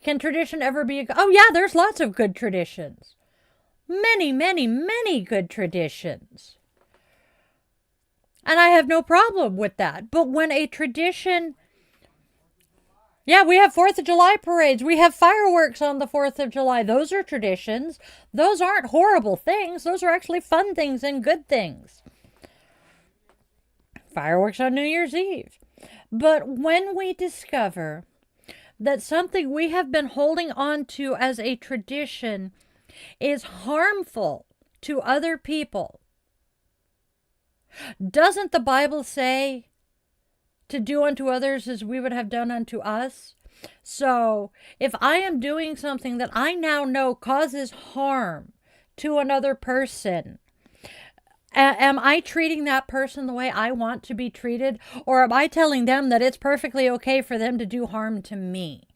Can tradition ever be oh yeah, there's lots of good traditions. Many, many, many good traditions. And I have no problem with that. But when a tradition... Yeah, we have 4th of July parades. We have fireworks on the 4th of July. Those are traditions. Those aren't horrible things. Those are actually fun things and good things. Fireworks on New Year's Eve. But when we discover that something we have been holding on to as a tradition is harmful to other people, doesn't the Bible say to do unto others as we would have done unto us? So if I am doing something that I now know causes harm to another person, am I treating that person the way I want to be treated? Or am I telling them that it's perfectly okay for them to do harm to me?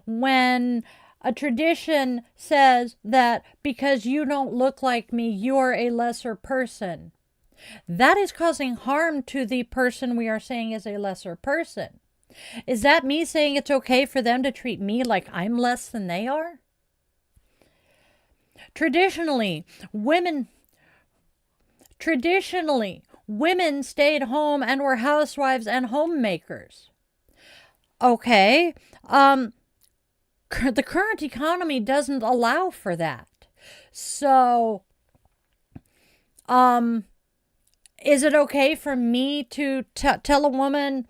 When a tradition says that because you don't look like me, you're a lesser person, that is causing harm to the person we are saying is a lesser person. Is that me saying it's okay for them to treat me like I'm less than they are? Traditionally, women stayed home and were housewives and homemakers. Okay, the current economy doesn't allow for that. So, is it okay for me to tell a woman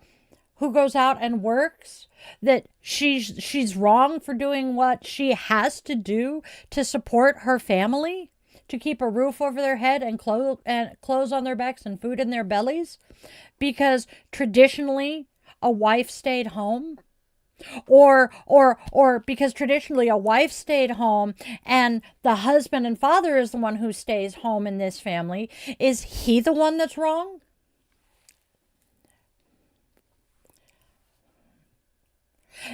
who goes out and works that she's wrong for doing what she has to do to support her family, to keep a roof over their head and clothes on their backs and food in their bellies, because traditionally a wife stayed home? Or because traditionally a wife stayed home and the husband and father is the one who stays home in this family, is he the one that's wrong?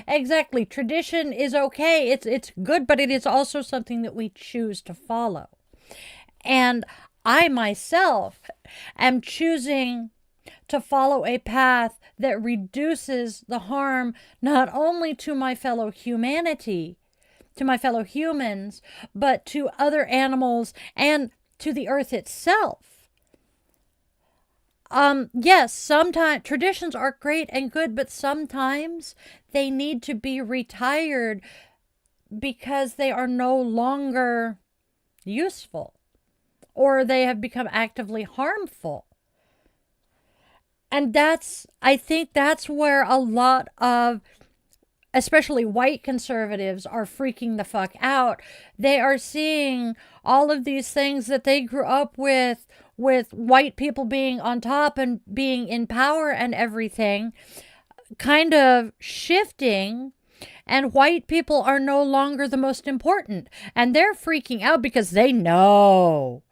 Exactly. Tradition is okay. It's good, but it is also something that we choose to follow. And I myself am choosing to follow a path that reduces the harm not only to my fellow humanity, to my fellow humans, but to other animals and to the earth itself. Yes, sometimes traditions are great and good, but sometimes they need to be retired because they are no longer useful or they have become actively harmful. And I think that's where a lot of, especially white conservatives, are freaking the fuck out. They are seeing all of these things that they grew up with white people being on top and being in power and everything, kind of shifting, and white people are no longer the most important. And they're freaking out because they know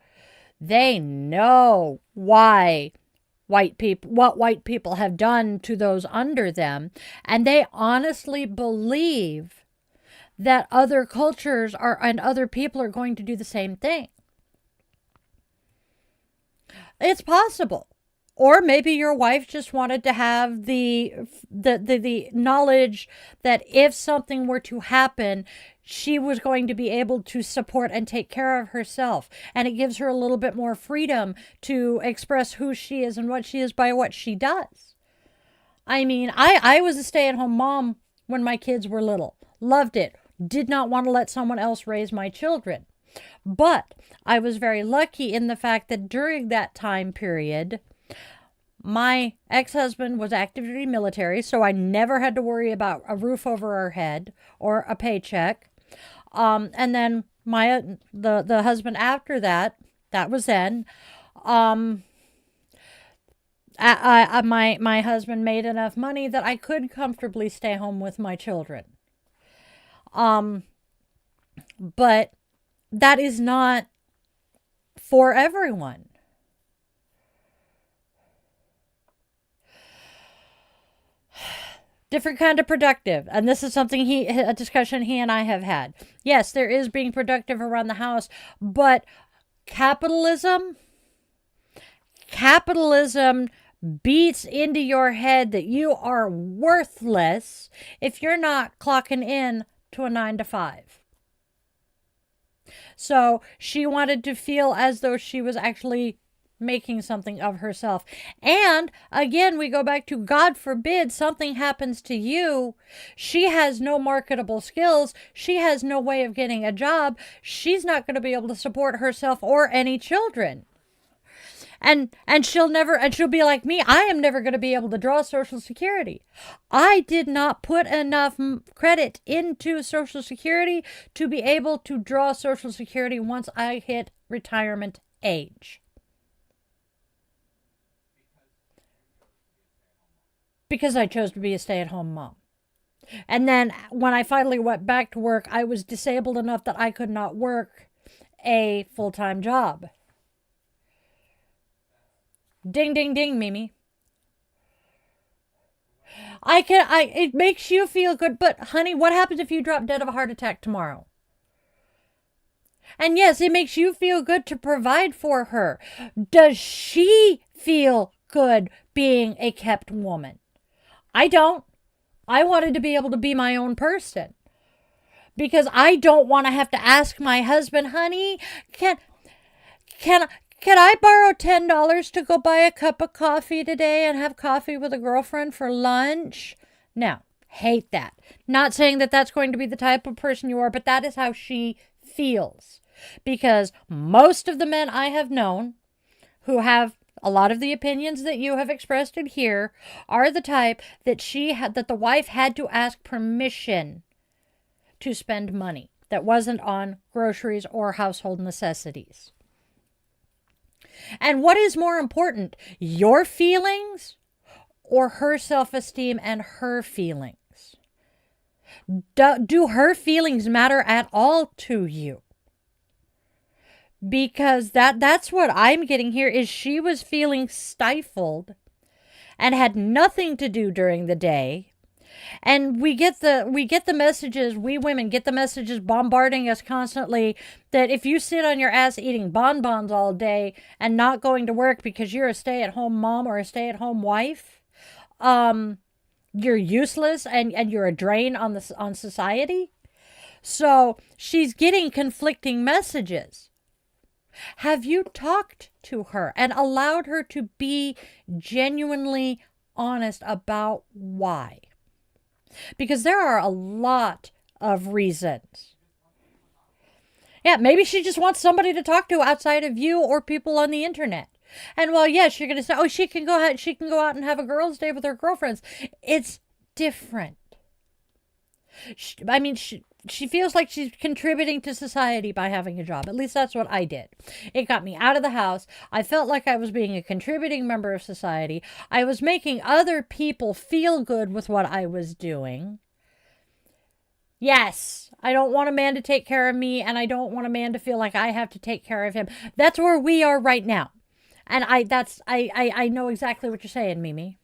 why what white people have done to those under them, and they honestly believe that other cultures and other people are going to do the same thing. It's possible. Or maybe your wife just wanted to have the knowledge that if something were to happen, she was going to be able to support and take care of herself. And it gives her a little bit more freedom to express who she is and what she is by what she does. I mean, I was a stay-at-home mom when my kids were little. Loved it. Did not want to let someone else raise my children. But I was very lucky in the fact that during that time period, my ex-husband was active duty military, so I never had to worry about a roof over our head or a paycheck. And then the husband after that was Zen. My husband made enough money that I could comfortably stay home with my children. But that is not for everyone. Different kind of productive. And this is something a discussion he and I have had. Yes, there is being productive around the house, but capitalism beats into your head that you are worthless if you're not clocking in to a 9 to 5. So she wanted to feel as though she was actually making something of herself. And again, we go back to, God forbid something happens to you. She has no marketable skills. She has no way of getting a job. She's not going to be able to support herself or any children. And she'll be like me. I am never going to be able to draw Social Security. I did not put enough credit into Social Security to be able to draw Social Security once I hit retirement age. Because I chose to be a stay-at-home mom. And then when I finally went back to work, I was disabled enough that I could not work a full-time job. Ding, ding, ding, Mimi. It makes you feel good, but honey, what happens if you drop dead of a heart attack tomorrow? And yes, it makes you feel good to provide for her. Does she feel good being a kept woman? I don't. I wanted to be able to be my own person. Because I don't want to have to ask my husband, honey, can I borrow $10 to go buy a cup of coffee today and have coffee with a girlfriend for lunch? No, hate that. Not saying that that's going to be the type of person you are, but that is how she feels. Because most of the men I have known who have a lot of the opinions that you have expressed in here are the type that that the wife had to ask permission to spend money that wasn't on groceries or household necessities. And what is more important, your feelings or her self-esteem and her feelings? Do her feelings matter at all to you? Because that's what I'm getting here is she was feeling stifled and had nothing to do during the day. And we get the messages, we women get the messages bombarding us constantly that if you sit on your ass eating bonbons all day and not going to work because you're a stay-at-home mom or a stay-at-home wife, you're useless and you're a drain on society. So she's getting conflicting messages. Have you talked to her and allowed her to be genuinely honest about why? Because there are a lot of reasons. Yeah, maybe she just wants somebody to talk to outside of you or people on the internet. And well, yes, you're going to say, oh, she can go out and have a girls' day with her girlfriends. It's different. She feels like she's contributing to society by having a job. At least that's what I did. It got me out of the house. I felt like I was being a contributing member of society. I was making other people feel good with what I was doing. Yes, I don't want a man to take care of me, and I don't want a man to feel like I have to take care of him. That's where we are right now. And I know exactly what you're saying, Mimi.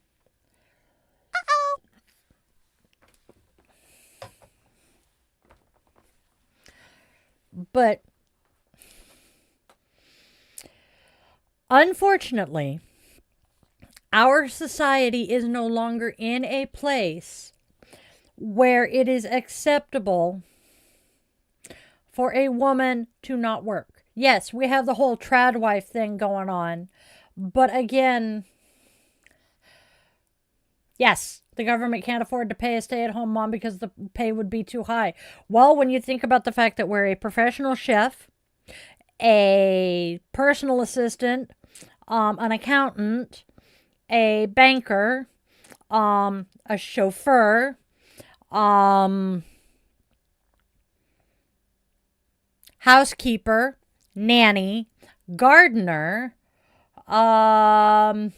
But unfortunately, our society is no longer in a place where it is acceptable for a woman to not work. Yes, we have the whole trad wife thing going on. But again, yes, the government can't afford to pay a stay-at-home mom because the pay would be too high. Well, when you think about the fact that we're a professional chef, a personal assistant, an accountant, a banker, a chauffeur, housekeeper, nanny, gardener. Do I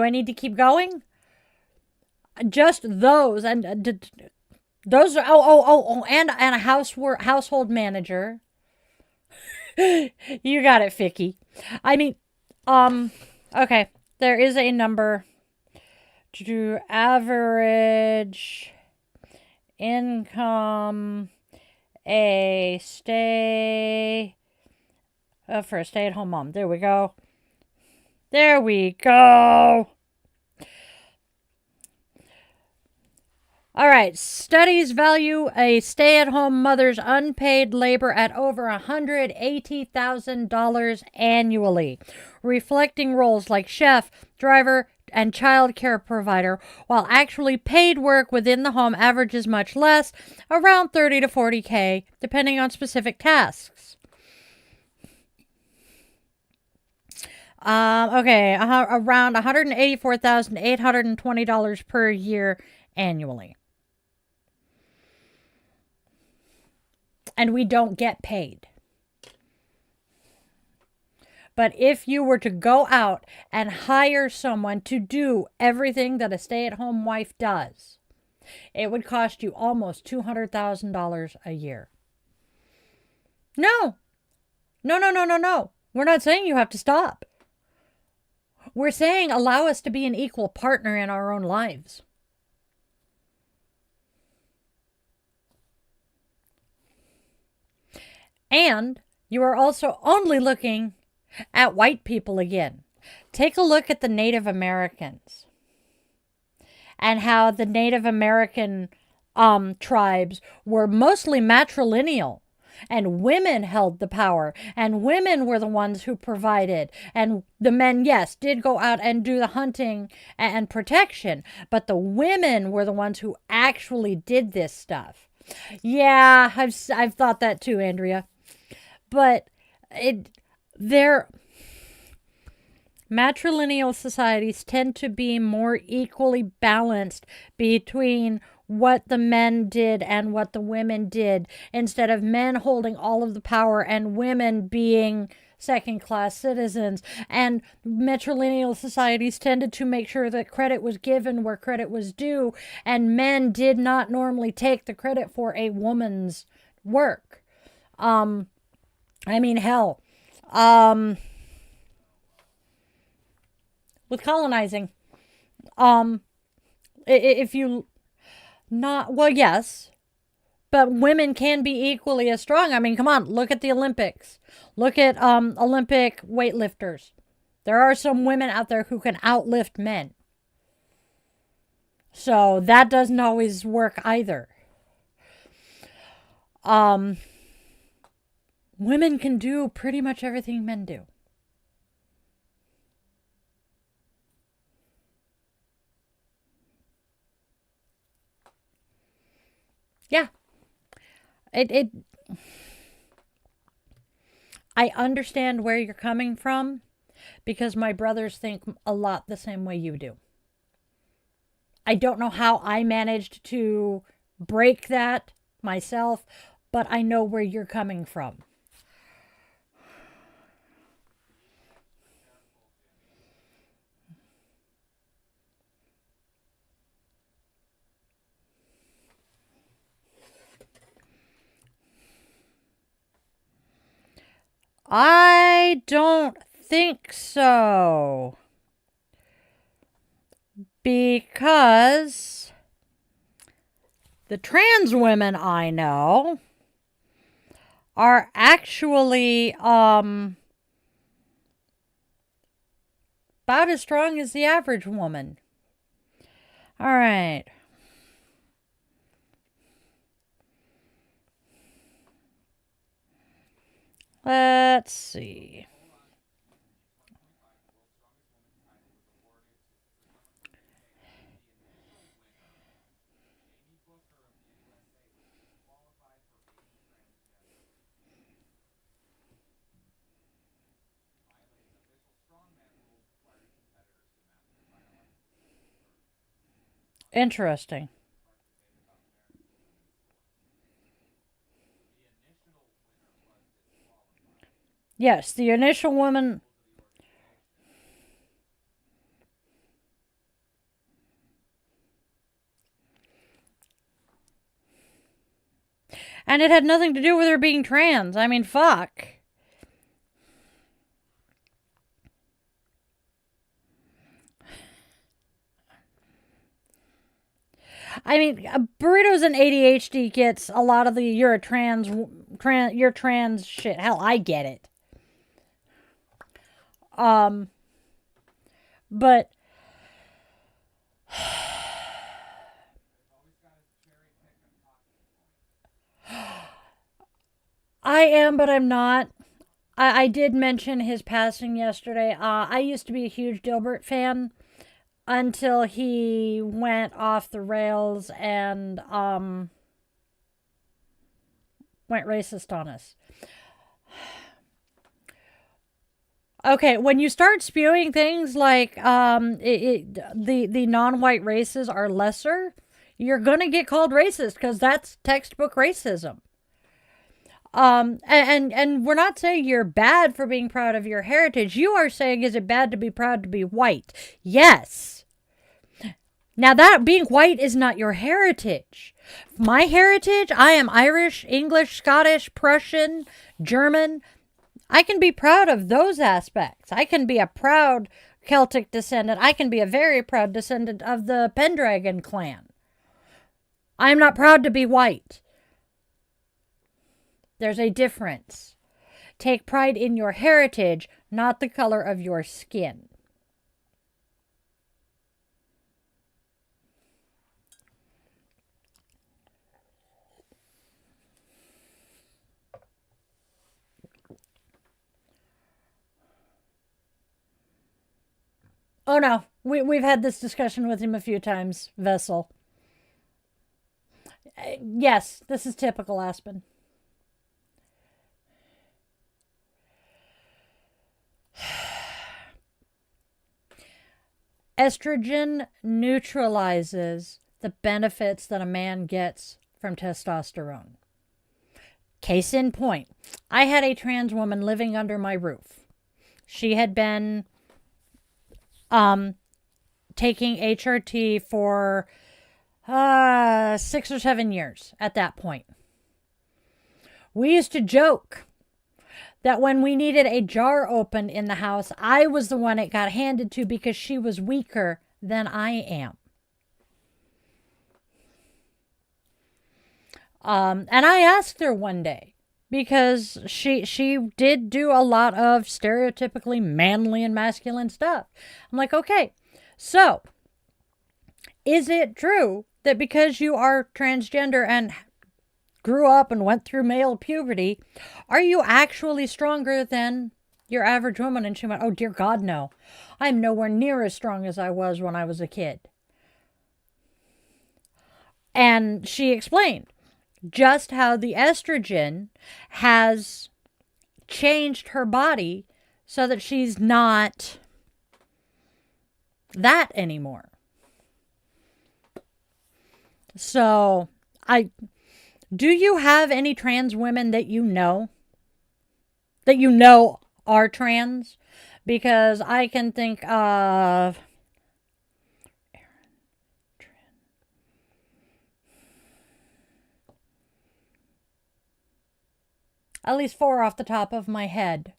need to keep going? Just those, and those are and a household manager. You got it, Vicky. Okay. There is a number to average income for a stay-at-home mom. There we go. There we go. All right. Studies value a stay-at-home mother's unpaid labor at over $180,000 annually, reflecting roles like chef, driver, and child care provider, while actually paid work within the home averages much less, around $30 to $40K, depending on specific tasks. Around $184,820 per year annually. And we don't get paid. But if you were to go out and hire someone to do everything that a stay-at-home wife does, it would cost you almost $200,000 a year. No. We're not saying you have to stop. We're saying allow us to be an equal partner in our own lives. And you are also only looking at white people again. Take a look at the Native Americans and how the Native American tribes were mostly matrilineal, and women held the power, and women were the ones who provided, and the men, yes, did go out and do the hunting and protection, but the women were the ones who actually did this stuff. Yeah, I've thought that too, Andrea. But matrilineal societies tend to be more equally balanced between what the men did and what the women did, instead of men holding all of the power and women being second-class citizens. And matrilineal societies tended to make sure that credit was given where credit was due, and men did not normally take the credit for a woman's work. Hell, with colonizing, if you not, well, yes, but women can be equally as strong. Come on, look at the Olympics. Look at Olympic weightlifters. There are some women out there who can outlift men. So that doesn't always work either. women can do pretty much everything men do. Yeah. I understand where you're coming from because my brothers think a lot the same way you do. I don't know how I managed to break that myself, but I know where you're coming from. I don't think so. Because the trans women I know are actually about as strong as the average woman. All right. Let's see. Interesting. Yes, the initial woman. And it had nothing to do with her being trans. I mean, fuck. I mean, burritos and ADHD gets a lot of the you're trans shit. Hell, I get it. But I am, but I'm not. I did mention his passing yesterday. I used to be a huge Dilbert fan until he went off the rails and went racist on us. Okay, when you start spewing things like the non-white races are lesser, you're gonna get called racist because that's textbook racism. And we're not saying you're bad for being proud of your heritage. You are saying, is it bad to be proud to be white? Yes. Now that being white is not your heritage. My heritage, I am Irish, English, Scottish, Prussian, German. I can be proud of those aspects. I can be a proud Celtic descendant. I can be a very proud descendant of the Pendragon clan. I am not proud to be white. There's a difference. Take pride in your heritage, not the color of your skin. Oh no, we've had this discussion with him a few times, Vessel. Yes, this is typical Aspen. Estrogen neutralizes the benefits that a man gets from testosterone. Case in point, I had a trans woman living under my roof. She had been taking HRT for 6 or 7 years at that point. We used to joke that when we needed a jar opened in the house, I was the one it got handed to because she was weaker than I am. And I asked her one day because she did do a lot of stereotypically manly and masculine stuff. I'm like, okay, so is it true that because you are transgender and grew up and went through male puberty, are you actually stronger than your average woman? And she went, oh, dear God, no. I'm nowhere near as strong as I was when I was a kid. And she explained just how the estrogen has changed her body so that she's not that anymore. So, do you have any trans women that you know are trans? Because I can think of at least 4 off the top of my head.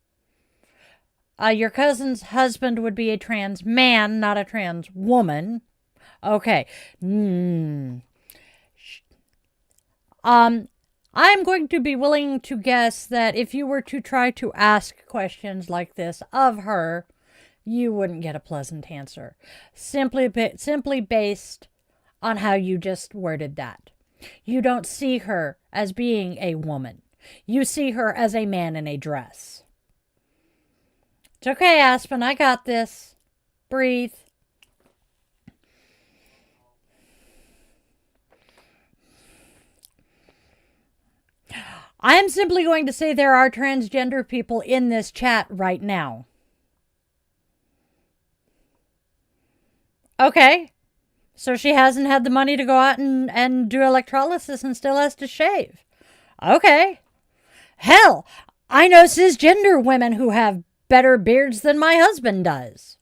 Your cousin's husband would be a trans man, not a trans woman. Okay. I'm going to be willing to guess that if you were to try to ask questions like this of her, you wouldn't get a pleasant answer. Simply based on how you just worded that. You don't see her as being a woman. You see her as a man in a dress. It's okay, Aspen. I got this. Breathe. I am simply going to say there are transgender people in this chat right now. Okay. So she hasn't had the money to go out and do electrolysis and still has to shave. Okay. Hell, I know cisgender women who have better beards than my husband does.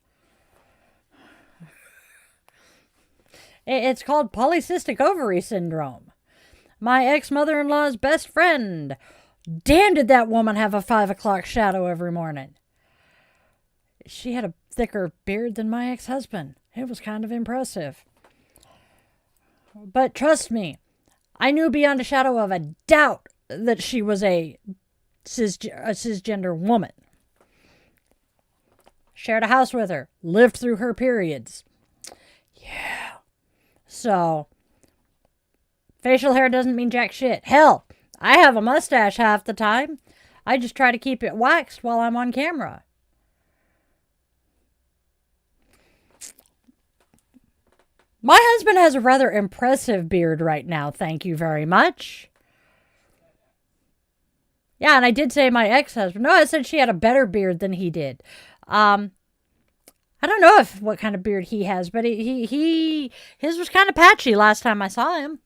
It's called polycystic ovary syndrome. My ex-mother-in-law's best friend. Damn, did that woman have a 5 o'clock shadow every morning. She had a thicker beard than my ex-husband. It was kind of impressive. But trust me, I knew beyond a shadow of a doubt that she was a cisgender woman. Shared a house with her. Lived through her periods. Yeah. So, facial hair doesn't mean jack shit. Hell, I have a mustache half the time. I just try to keep it waxed while I'm on camera. My husband has a rather impressive beard right now, thank you very much. Yeah, and I did say my ex-husband. No, I said she had a better beard than he did. I don't know what kind of beard he has, but his was kind of patchy last time I saw him.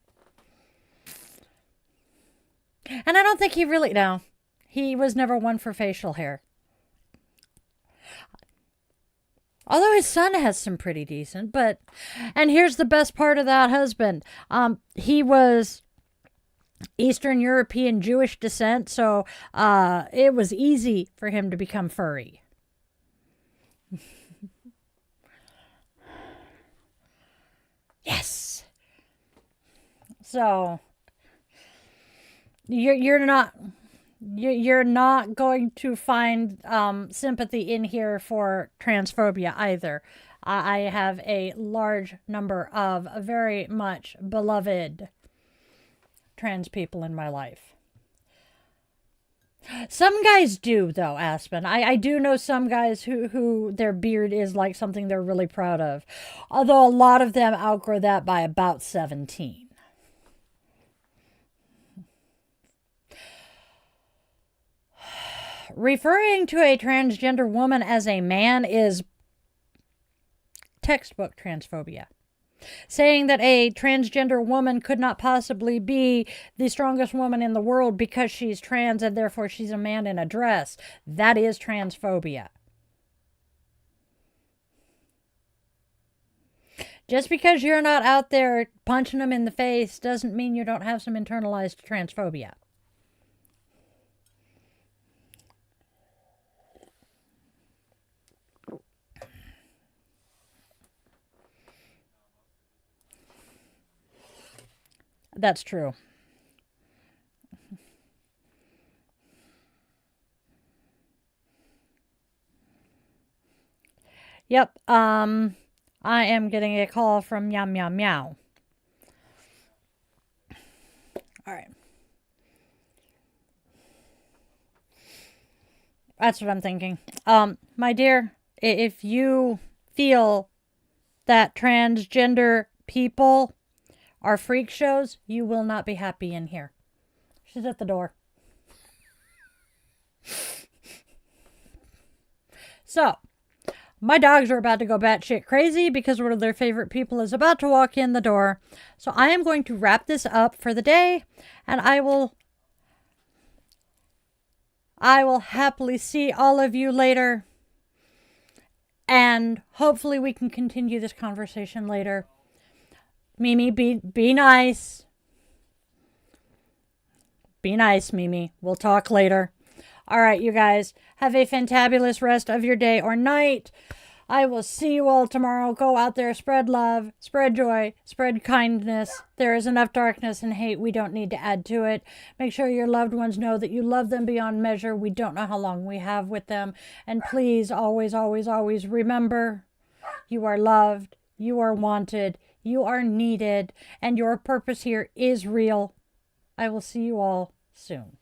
And I don't think he was never one for facial hair. Although his son has some pretty decent, and here's the best part of that husband. He was Eastern European Jewish descent, so it was easy for him to become furry. Yes. So you're not going to find sympathy in here for transphobia either. I have a large number of very much beloved trans people in my life. Some guys do, though, Aspen. I do know some guys who their beard is like something they're really proud of. Although a lot of them outgrow that by about 17. Referring to a transgender woman as a man is textbook transphobia. Saying that a transgender woman could not possibly be the strongest woman in the world because she's trans and therefore she's a man in a dress. That is transphobia. Just because you're not out there punching them in the face doesn't mean you don't have some internalized transphobia. That's true. Yep. I am getting a call from Meow Meow Meow. All right. That's what I'm thinking. My dear, if you feel that transgender people are freak shows, you will not be happy in here. She's at the door. So, my dogs are about to go batshit crazy because one of their favorite people is about to walk in the door. So I am going to wrap this up for the day, and I will happily see all of you later. And hopefully we can continue this conversation later. Mimi, be nice. Be nice, Mimi. We'll talk later. All right, you guys. Have a fantabulous rest of your day or night. I will see you all tomorrow. Go out there, spread love, spread joy, spread kindness. There is enough darkness and hate. We don't need to add to it. Make sure your loved ones know that you love them beyond measure. We don't know how long we have with them. And please, always, always, always remember, you are loved, you are wanted, you are needed, and your purpose here is real. I will see you all soon.